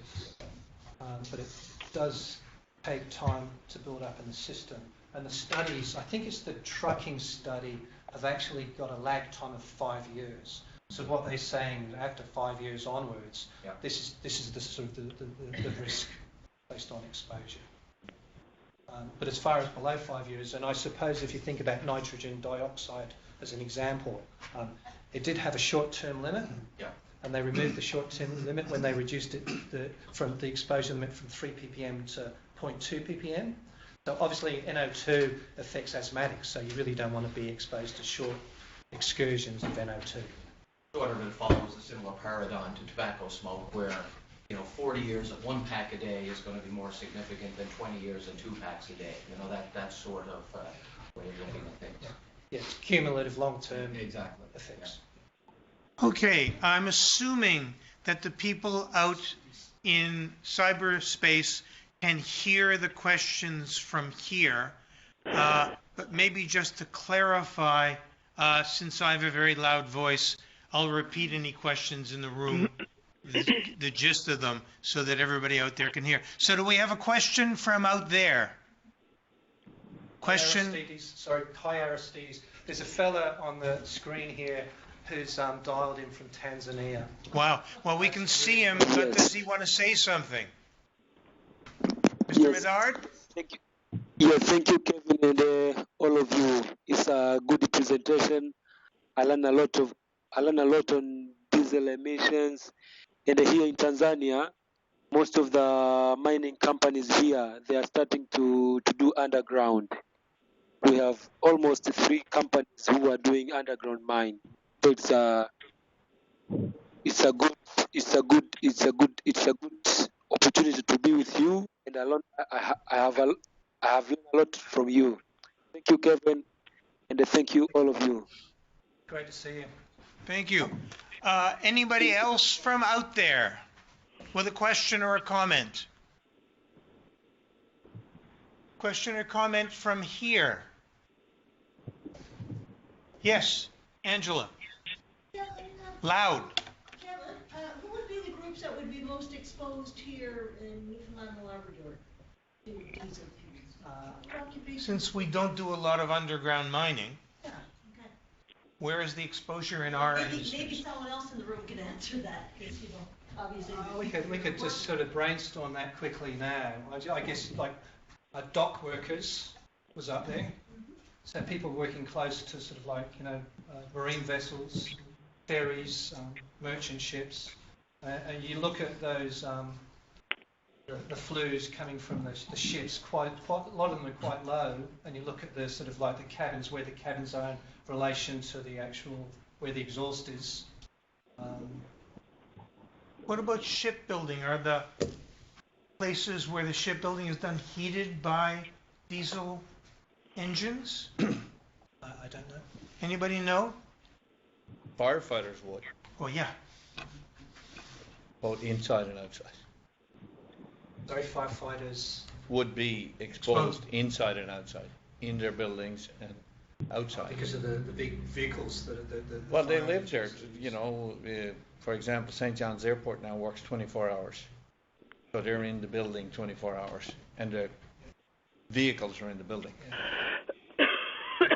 but it does take time to build up in the system. And the studies, I think it's the trucking study, have actually got a lag time of 5 years. So what they're saying, after 5 years onwards, yeah, this is the sort of the risk based on exposure. But as far as below 5 years, and I suppose if you think about nitrogen dioxide as an example, it did have a short-term limit, yeah, and they removed the short-term limit when they reduced it from the exposure limit from 3 ppm to 0.2 ppm. So obviously NO2 affects asthmatics, so you really don't want to be exposed to short excursions of NO2. Sort of it follows a similar paradigm to tobacco smoke, where 40 years of 1 pack a day is going to be more significant than 20 years of 2 packs a day. That sort of way of looking at things. Yeah, it's cumulative long-term Exactly. effects. Okay, I'm assuming that the people out in cyberspace can hear the questions from here, but maybe just to clarify, since I have a very loud voice, I'll repeat any questions in the room, the gist of them, so that everybody out there can hear. So do we have a question from out there? Question? Hi Aristides. There's a fella on the screen here who's dialed in from Tanzania. Wow. Well, we can see him, but does he want to say something? Mr. Medard? Thank you. Yeah, thank you, Kevin, and all of you. It's a good presentation. I learned a lot on diesel emissions, and here in Tanzania, most of the mining companies here, they are starting to do underground. We have almost 3 companies who are doing underground mine. So it's a good opportunity to be with you, and I have learned a lot from you. Thank you, Kevin, and thank you all of you. Great to see you. Thank you. Anybody else from out there with a question or a comment? Question or comment from here? Yes, Angela. Loud. Who would be the groups that would be most exposed here in Newfoundland and Labrador to diesel fumes? Since we don't do a lot of underground mining, Yeah, okay. where is the exposure in our industry? Maybe someone else in the room could answer that, because, obviously... We could just sort of brainstorm that quickly now. I guess, like, dock workers was up there. So people working close to sort of like, marine vessels, ferries, merchant ships. And you look at those, the flues coming from the ships, quite a lot of them are quite low. And you look at the sort of like the cabins, where the cabins are in relation to the actual, where the exhaust is. What about shipbuilding? Are the places where the shipbuilding is done heated by diesel engines? I don't know. Anybody know? Firefighters would, Oh, yeah. both inside and outside. Sorry, firefighters. Would be exposed inside and outside, in their buildings and outside. Because of the big vehicles that are the Well, they fire live there, engines. for example, St. John's Airport now works 24 hours. So they're in the building 24 hours, and the vehicles are in the building. Yeah.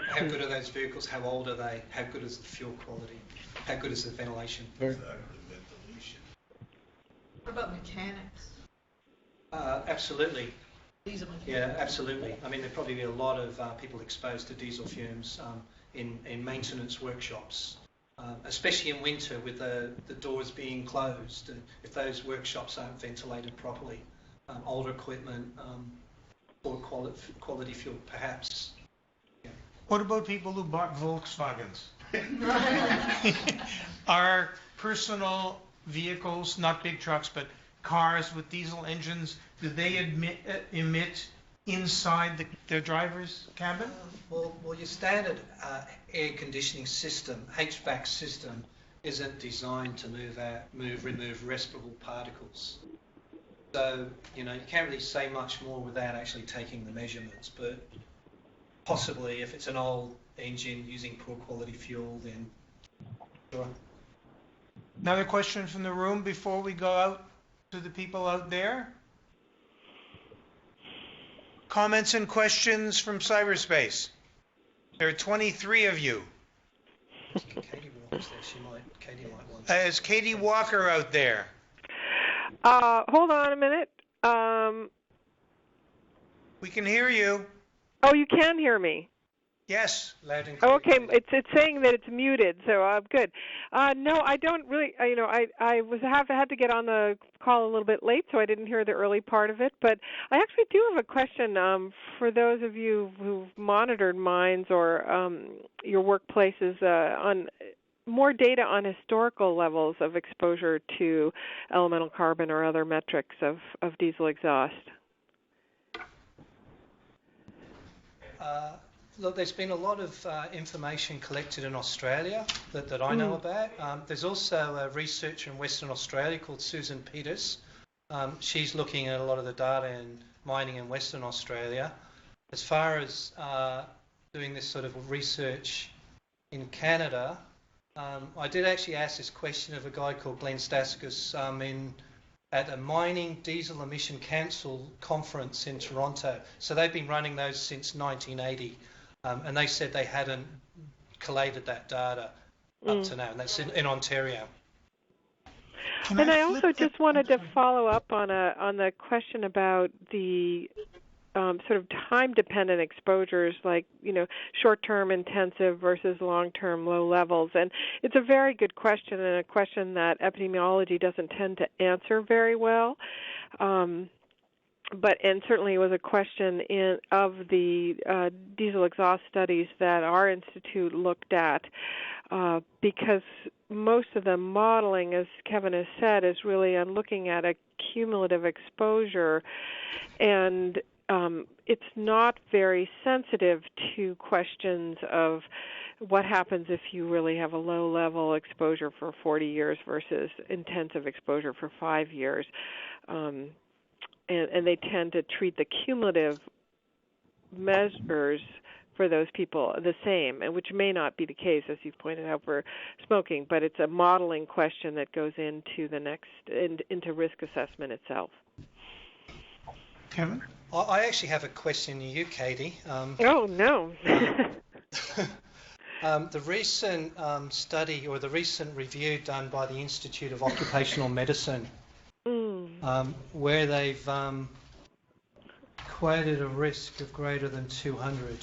How good are those vehicles? How old are they? How good is the fuel quality? How good is the ventilation? Very. What about mechanics? Absolutely. Diesel mechanics? Yeah, absolutely. I mean, there'd probably be a lot of people exposed to diesel fumes in maintenance workshops, especially in winter with the doors being closed. If those workshops aren't ventilated properly, older equipment, poor quality fuel, perhaps. Yeah. What about people who bought Volkswagens? Are personal vehicles, not big trucks, but cars with diesel engines, do they emit inside the driver's cabin? Well, your standard air conditioning system, HVAC system, isn't designed to remove respirable particles. So, you can't really say much more without actually taking the measurements, but possibly if it's an old engine using poor quality fuel, then sure. Another question from the room before we go out to the people out there? Comments and questions from cyberspace? There are 23 of you. Katie Walker's there. Katie might want Is Katie Walker out there? Hold on a minute. We can hear you. Oh, you can hear me. Yes. loud and clear. Okay, it's saying that it's muted, so good. No, I don't really. I had to get on the call a little bit late, so I didn't hear the early part of it. But I actually do have a question for those of you who've monitored mines or your workplaces more data on historical levels of exposure to elemental carbon or other metrics of diesel exhaust? Look, there's been a lot of information collected in Australia that I know about. There's also a researcher in Western Australia called Susan Peters. She's looking at a lot of the data in mining in Western Australia. As far as doing this sort of research in Canada, I did actually ask this question of a guy called Glenn Staskus at a Mining Diesel Emission Council conference in Toronto. So they've been running those since 1980, and they said they hadn't collated that data up to now, and that's in Ontario. And I also just wanted to follow up on the question about the sort of time-dependent exposures, like, short-term intensive versus long-term low levels. And it's a very good question, and a question that epidemiology doesn't tend to answer very well. And certainly it was a question of the diesel exhaust studies that our institute looked at, because most of the modeling, as Kevin has said, is really on looking at a cumulative exposure, and it's not very sensitive to questions of what happens if you really have a low-level exposure for 40 years versus intensive exposure for 5 years. And they tend to treat the cumulative measures for those people the same, and which may not be the case, as you've pointed out, for smoking, but it's a modeling question that goes into into risk assessment itself. Kevin? I actually have a question to you, Katie. Oh, no. The recent study, or the recent review done by the Institute of Occupational Medicine, where they've quoted a risk of greater than 200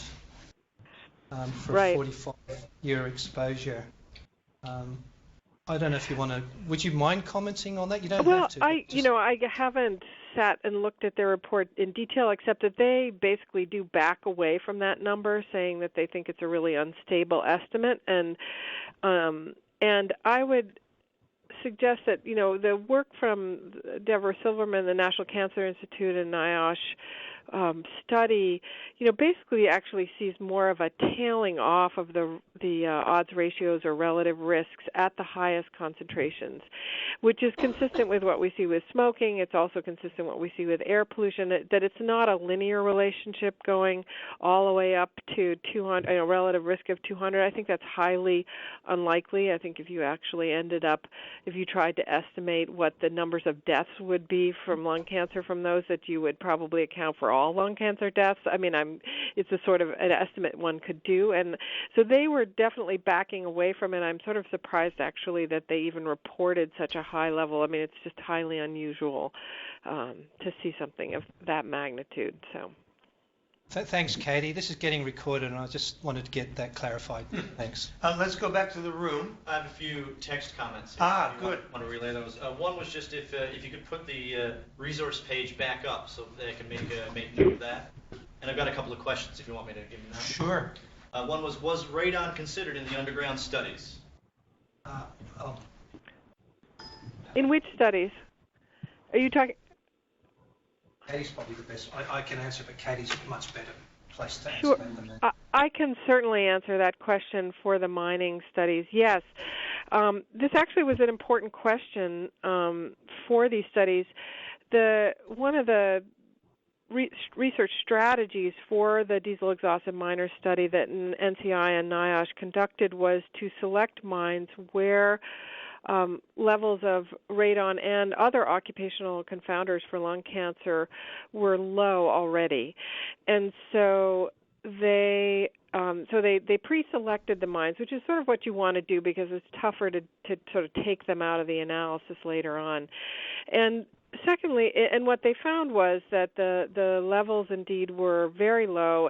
for a 45-year exposure. I don't know if you want to. Would you mind commenting on that? You don't have to. Well, I haven't sat and looked at their report in detail, except that they basically do back away from that number, saying that they think it's a really unstable estimate, and I would suggest that the work from Deborah Silverman, the National Cancer Institute, and NIOSH study, basically actually sees more of a tailing off of the odds ratios or relative risks at the highest concentrations, which is consistent with what we see with smoking. It's also consistent with what we see with air pollution, that it's not a linear relationship going all the way up to 200, relative risk of 200. I think that's highly unlikely. I think if you actually if you tried to estimate what the numbers of deaths would be from lung cancer from those, that you would probably account for all lung cancer deaths. I mean, it's a sort of an estimate one could do, and so they were definitely backing away from it. I'm sort of surprised, actually, that they even reported such a high level. I mean, it's just highly unusual to see something of that magnitude. So, thanks, Katie. This is getting recorded, and I just wanted to get that clarified. Thanks. Let's go back to the room. I have a few text comments. Good. Want to relay those? One was just if you could put the resource page back up so that I can make note of that. And I've got a couple of questions if you want me to give them that. Sure. One was radon considered in the underground studies? In which studies? Are you talking? Katie's probably the best. I can answer, but Katie's much better placed to answer that than me. I can certainly answer that question for the mining studies. Yes. This actually was an important question for these studies. One of the research strategies for the diesel exhaust and miner study that NCI and NIOSH conducted was to select mines where levels of radon and other occupational confounders for lung cancer were low already, and so they pre-selected the mines, which is sort of what you want to do because it's tougher to sort of take them out of the analysis later on. And secondly, and what they found was that the levels indeed were very low.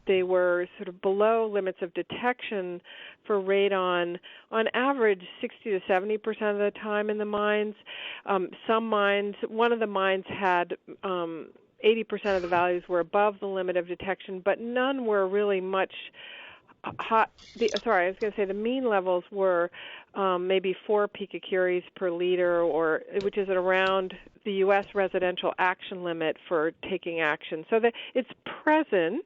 They were sort of below limits of detection for radon on average 60 to 70% of the time in the mines. Some mines, one of the mines had 80% of the values were above the limit of detection, but none were really much sorry, I was going to say the mean levels were maybe 4 picocuries per liter, or which is at around the U.S. residential action limit for taking action. So that it's present,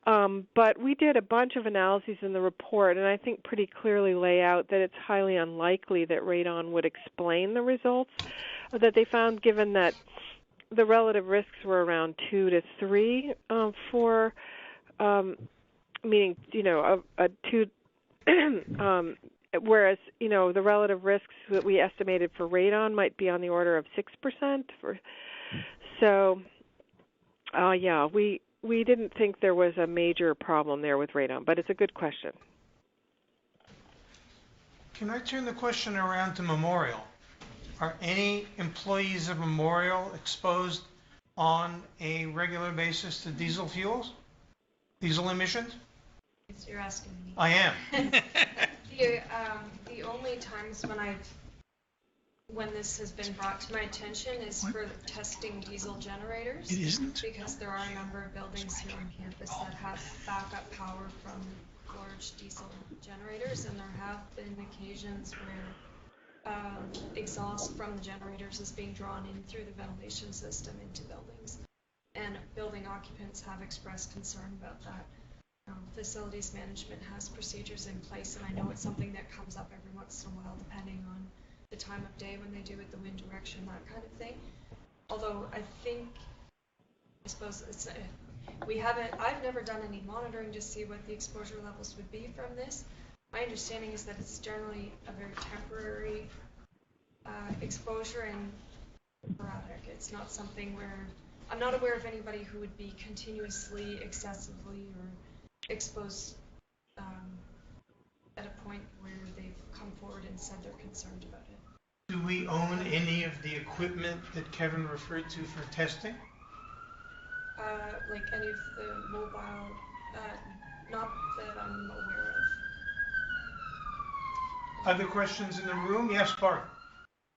but we did a bunch of analyses in the report, and I think pretty clearly lay out that it's highly unlikely that radon would explain the results that they found, given that the relative risks were around 2 to 3 for, meaning, a 2, whereas, the relative risks that we estimated for radon might be on the order of 6%. So, we didn't think there was a major problem there with radon, but it's a good question. Can I turn the question around to Memorial? Are any employees of Memorial exposed on a regular basis to diesel fuels? Diesel emissions? Yes, you're asking me. I am. The only times when this has been brought to my attention is for testing diesel generators. It isn't? Because there are a number of buildings here on campus that have backup power from large diesel generators, and there have been occasions where exhaust from the generators is being drawn in through the ventilation system into buildings. And building occupants have expressed concern about that. Facilities management has procedures in place, and I know it's something that comes up every once in a while depending on the time of day when they do it, the wind direction, that kind of thing. Although I suppose it's, I've never done any monitoring to see what the exposure levels would be from this. My understanding is that it's generally a very temporary exposure and sporadic. It's not something where, I'm not aware of anybody who would be continuously, excessively, or exposed at a point where they've come forward and said they're concerned about it. Do we own any of the equipment that Kevin referred to for testing? Like any of the mobile, not that I'm aware of. Other questions in the room? Yes, Bart.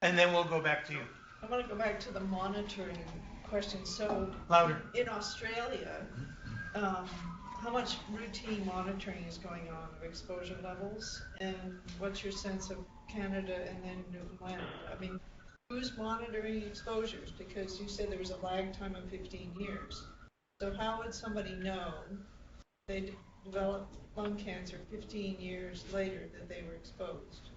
And then we'll go back to you. I want to go back to the monitoring question. So, louder. In Australia, how much routine monitoring is going on of exposure levels, and what's your sense of Canada and then Newfoundland? I mean, who's monitoring exposures? Because you said there was a lag time of 15 years. So how would somebody know they developed lung cancer 15 years later that they were exposed?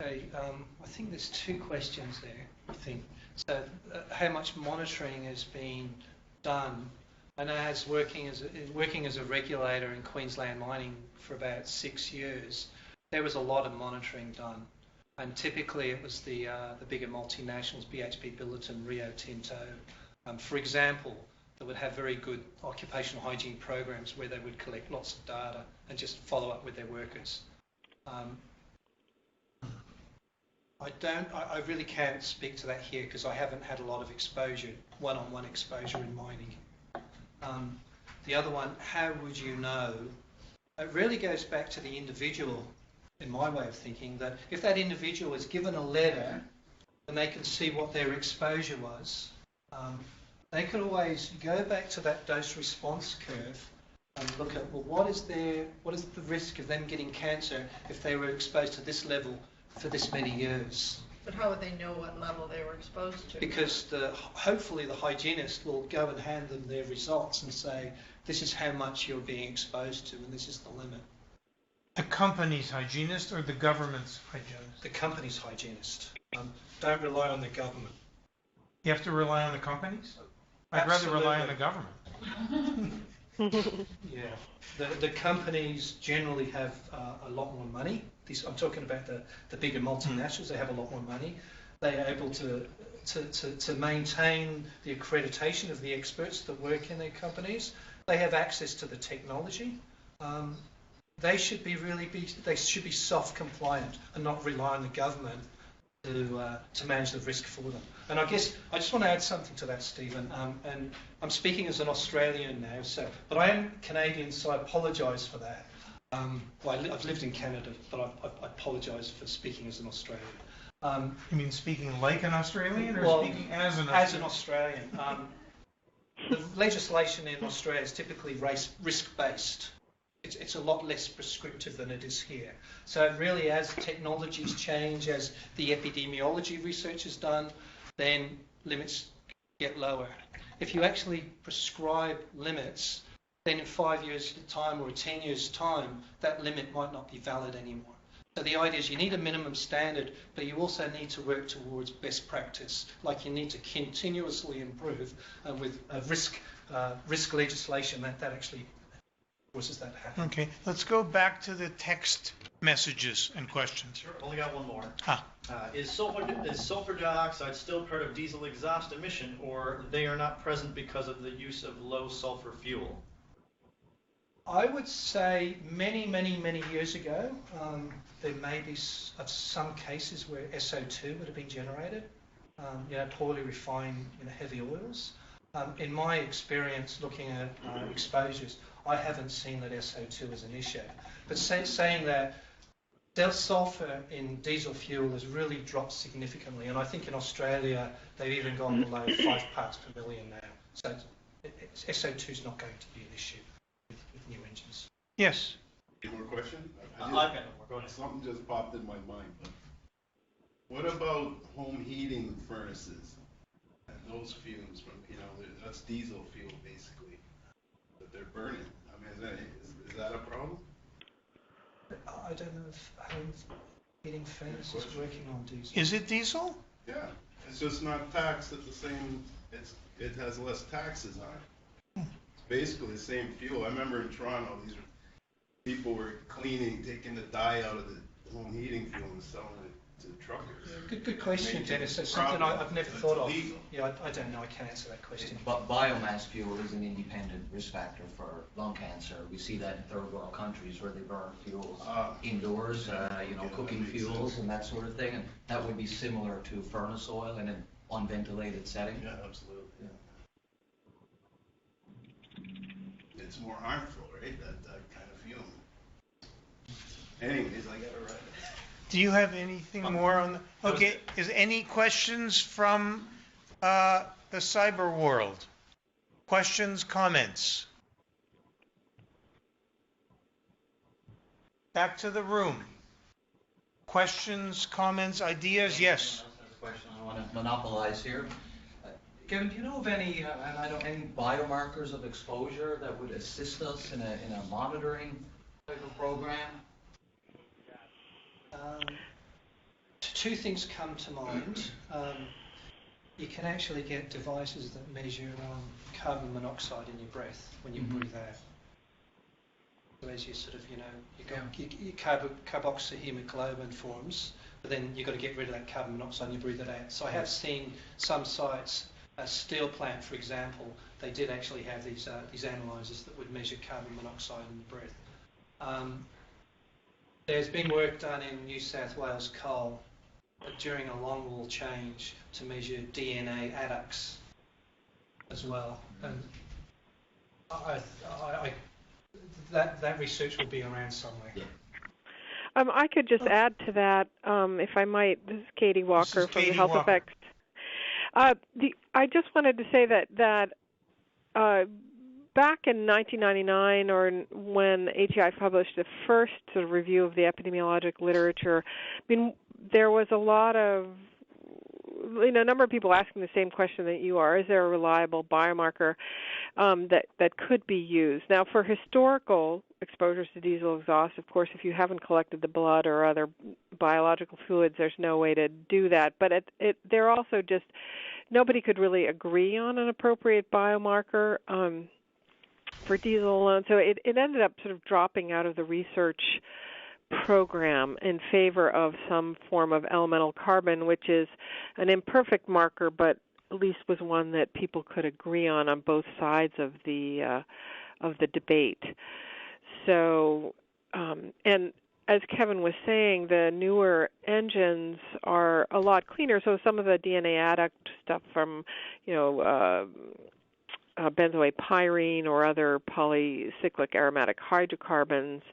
Okay, I think there's 2 questions there, I think. So how much monitoring has been done? I know as working as a regulator in Queensland mining for about 6 years, there was a lot of monitoring done. And typically it was the bigger multinationals, BHP Billiton, Rio Tinto, for example, that would have very good occupational hygiene programs where they would collect lots of data and just follow up with their workers. I really can't speak to that here because I haven't had a lot of exposure, one-on-one exposure in mining. The other one, how would you know? It really goes back to the individual, in my way of thinking, that if that individual is given a letter and they can see what their exposure was, they could always go back to that dose response curve and look at, well, what is the risk of them getting cancer if they were exposed to this level for this many years? But how would they know what level they were exposed to? Because hopefully the hygienist will go and hand them their results and say, this is how much you're being exposed to and this is the limit. The company's hygienist or the government's hygienist? The company's hygienist. Don't rely on the government. You have to rely on the companies? I'd rather rely on the government. Yeah, the companies generally have a lot more money. I'm talking about the bigger multinationals. They have a lot more money. They are able to maintain the accreditation of the experts that work in their companies. They have access to the technology. They should be self-compliant and not rely on the government to manage the risk for them. And I guess I just want to add something to that, Stephen. And I'm speaking as an Australian now, but I am Canadian, so I apologise for that. I've lived in Canada, but I apologise for speaking as an Australian. You mean speaking like an Australian or speaking as an Australian? As an Australian. The legislation in Australia is typically risk-based. it's a lot less prescriptive than it is here. So really, as technologies change, as the epidemiology research is done, then limits get lower. If you actually prescribe limits, then in 5 years' time or 10 years' time, that limit might not be valid anymore. So the idea is you need a minimum standard, but you also need to work towards best practice. Like you need to continuously improve, and with risk legislation that actually causes that to happen. Okay, let's go back to the text messages and questions. Sure, only got one more. Ah. Is sulfur dioxide still part of diesel exhaust emission, or they are not present because of the use of low sulfur fuel? I would say many years ago, there may be some cases where SO2 would have been generated, poorly refined heavy oils. In my experience looking at exposures, I haven't seen that SO2 is an issue. But saying that sulfur in diesel fuel has really dropped significantly, and I think in Australia they've even gone below 5 parts per million now. So SO2 is not going to be an issue with new engines. Yes. Any more question? I've got no more. Go ahead. Something just popped in my mind. What about home heating furnaces and those fumes from, that's diesel fuel basically that they're burning? I mean, is that a problem? I don't know if home heating furnace is working on diesel. Is it diesel? Yeah, it's just not taxed at the same. It has less taxes on it. It's basically the same fuel. I remember in Toronto, people were taking the dye out of the home heating fuel and selling it to truckers. Good question, Dennis. That's something I've never thought of. Yeah, I don't know. I can't answer that question. But biomass fuel is an independent risk factor for lung cancer. We see that in third world countries where they burn fuels indoors, cooking fuels and that sort of thing. And that would be similar to furnace oil in an unventilated setting. Yeah, absolutely. Yeah. It's more harmful, right? That kind of fuel. Anyways, I got it right. Do you have anything more on the... Okay, is any questions from the cyber world? Questions, comments? Back to the room. Questions, comments, ideas? Yes. Question I want to monopolize here. Kevin, do you know of any biomarkers of exposure that would assist us in a monitoring type of program? Two things come to mind. You can actually get devices that measure carbon monoxide in your breath when you breathe out. So as you sort of, your carboxyhemoglobin forms, but then you've got to get rid of that carbon monoxide and you breathe it out. So I have seen some sites, a steel plant, for example, they did actually have these analyzers that would measure carbon monoxide in the breath. There's been work done in New South Wales coal during a longwall change to measure DNA adducts as well, and that research will be around somewhere. Yeah. I could just add to that, if I might. This is Katie Walker from the Health Effects. I just wanted to say that back in 1999, or when ATI published the first sort of review of the epidemiologic literature, I mean, there was a lot of, a number of people asking the same question that you are. Is there a reliable biomarker that could be used? Now, for historical exposures to diesel exhaust, of course, if you haven't collected the blood or other biological fluids, there's no way to do that. But they're also just, nobody could really agree on an appropriate biomarker for diesel alone. So it ended up sort of dropping out of the research program in favor of some form of elemental carbon, which is an imperfect marker, but at least was one that people could agree on both sides of the debate. So, and as Kevin was saying, the newer engines are a lot cleaner. So some of the DNA adduct stuff from, benzoate pyrene or other polycyclic aromatic hydrocarbons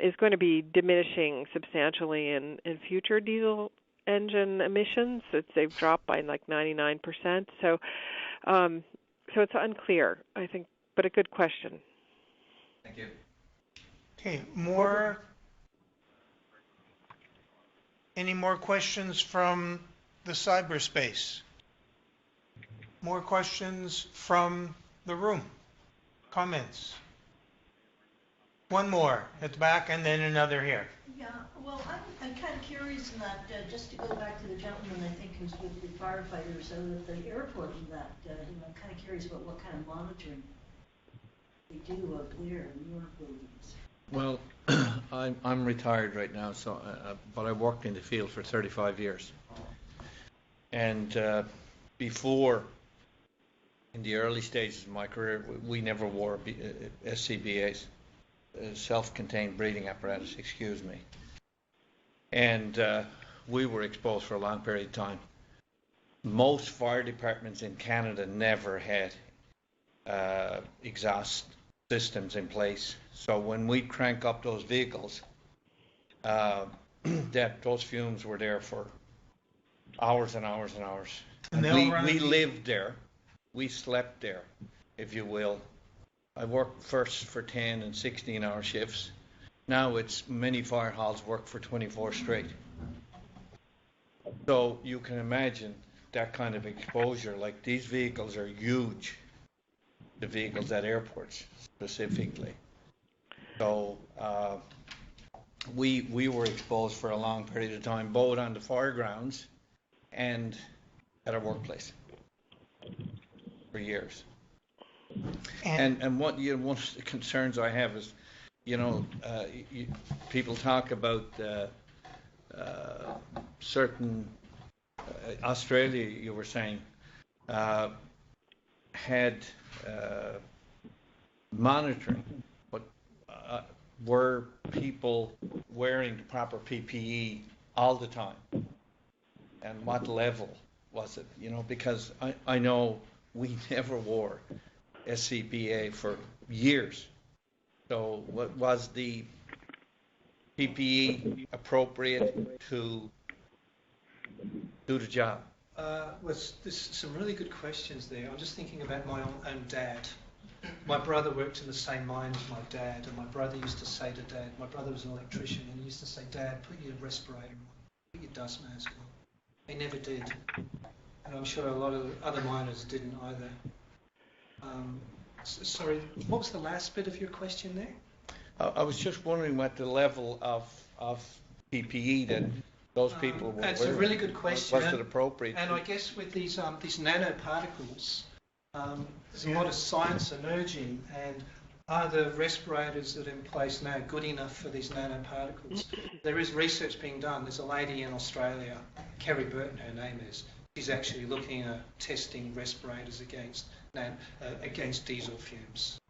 is going to be diminishing substantially in future diesel engine emissions. They've dropped by like 99%. So it's unclear, I think, but a good question. Thank you. Okay, any more questions from the cyberspace? More questions from the room? Comments? One more at the back and then another here. Yeah, well, I'm kind of curious in that, just to go back to the gentleman, I think, who's with the firefighters out at the airport and that, I'm kind of curious about what kind of monitoring they do up there in your buildings. Well, I'm retired right now, so but I worked in the field for 35 years. And before, in the early stages of my career, we never wore SCBAs. Self-contained breathing apparatus, excuse me. And we were exposed for a long period of time. Most fire departments in Canada never had exhaust systems in place. So when we crank up those vehicles, those fumes were there for hours and hours and hours. And we lived there. We slept there, if you will. I worked first for 10 and 16-hour shifts. Now it's many fire halls work for 24 straight. So you can imagine that kind of exposure. Like, these vehicles are huge, the vehicles at airports specifically. So we were exposed for a long period of time, both on the fire grounds and at our workplace for years. And what one of the concerns I have is, people talk about certain Australia, you were saying, had monitoring, but were people wearing the proper PPE all the time? And what level was it? Because I know we never wore SCBA for years. So what was the PPE appropriate to do the job? There's some really good questions there. I'm just thinking about my own dad. My brother worked in the same mine as my dad, and my brother used to say to Dad, my brother was an electrician, and he used to say, Dad, put your respirator on, put your dust mask on. They never did. And I'm sure a lot of other miners didn't either. Sorry, what was the last bit of your question there? I was just wondering what the level of PPE that those people were wearing. It's a really good question. Was it appropriate? And I guess with these nanoparticles, there's a lot of science emerging, and are the respirators that are in place now good enough for these nanoparticles? There is research being done. There's a lady in Australia, Kerry Burton, her name is. She's actually looking at testing respirators against diesel fumes.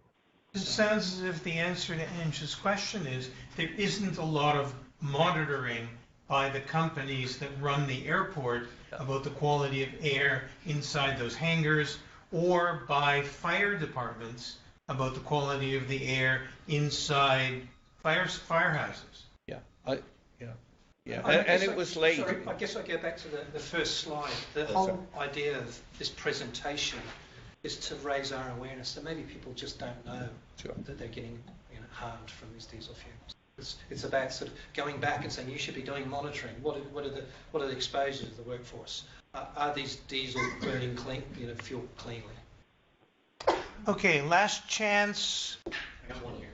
It sounds as if the answer to Ange's question is there isn't a lot of monitoring by the companies that run the airport about the quality of air inside those hangars, or by fire departments about the quality of the air inside firehouses. And it was late. Sorry, I guess I go back to the first slide. The whole idea of this presentation is to raise our awareness. So maybe people just don't know that they're getting harmed from these diesel fumes. It's about sort of going back and saying you should be doing monitoring. What are the exposures of the workforce? Are these diesel burning fuel cleanly? Okay, last chance. I got one here.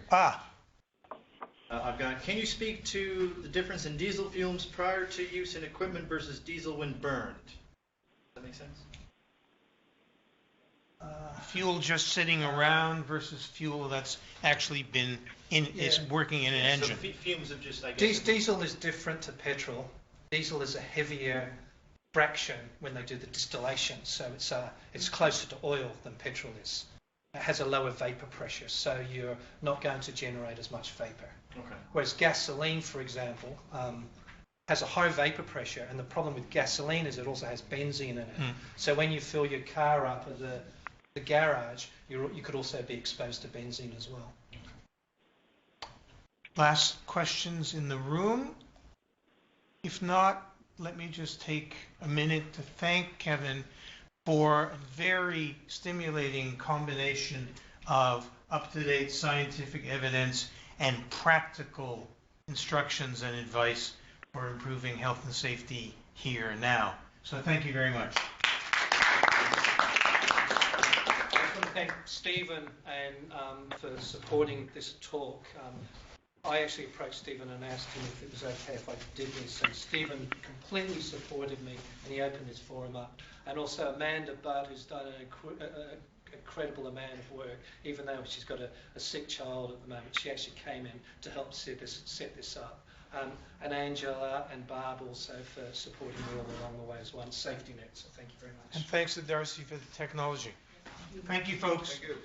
I've got, can you speak to the difference in diesel fumes prior to use in equipment versus diesel when burned? Does that make sense? Fuel just sitting around versus fuel that's actually been is working in an engine. So fumes of just, I guess. Diesel is different to petrol. Diesel is a heavier fraction when they do the distillation, so it's closer to oil than petrol is. It has a lower vapor pressure, so you're not going to generate as much vapor. Okay. Whereas gasoline, for example, has a high vapor pressure, and the problem with gasoline is it also has benzene in it. So when you fill your car up at the garage, you could also be exposed to benzene as well. Last questions in the room? If not, let me just take a minute to thank Kevin for a very stimulating combination of up-to-date scientific evidence and practical instructions and advice for improving health and safety here and now. So thank you very much. I just want to thank Stephen and for supporting this talk. I actually approached Stephen and asked him if it was okay if I did this, and Stephen completely supported me, and he opened this forum up. And also Amanda Budd, who's done an incredible amount of work, even though she's got a sick child at the moment. She actually came in to help set this up. And Angela and Barb also for supporting me all along the way as well, and SafetyNet, so thank you very much. And thanks to Darcy for the technology. Thank you, folks. Thank you.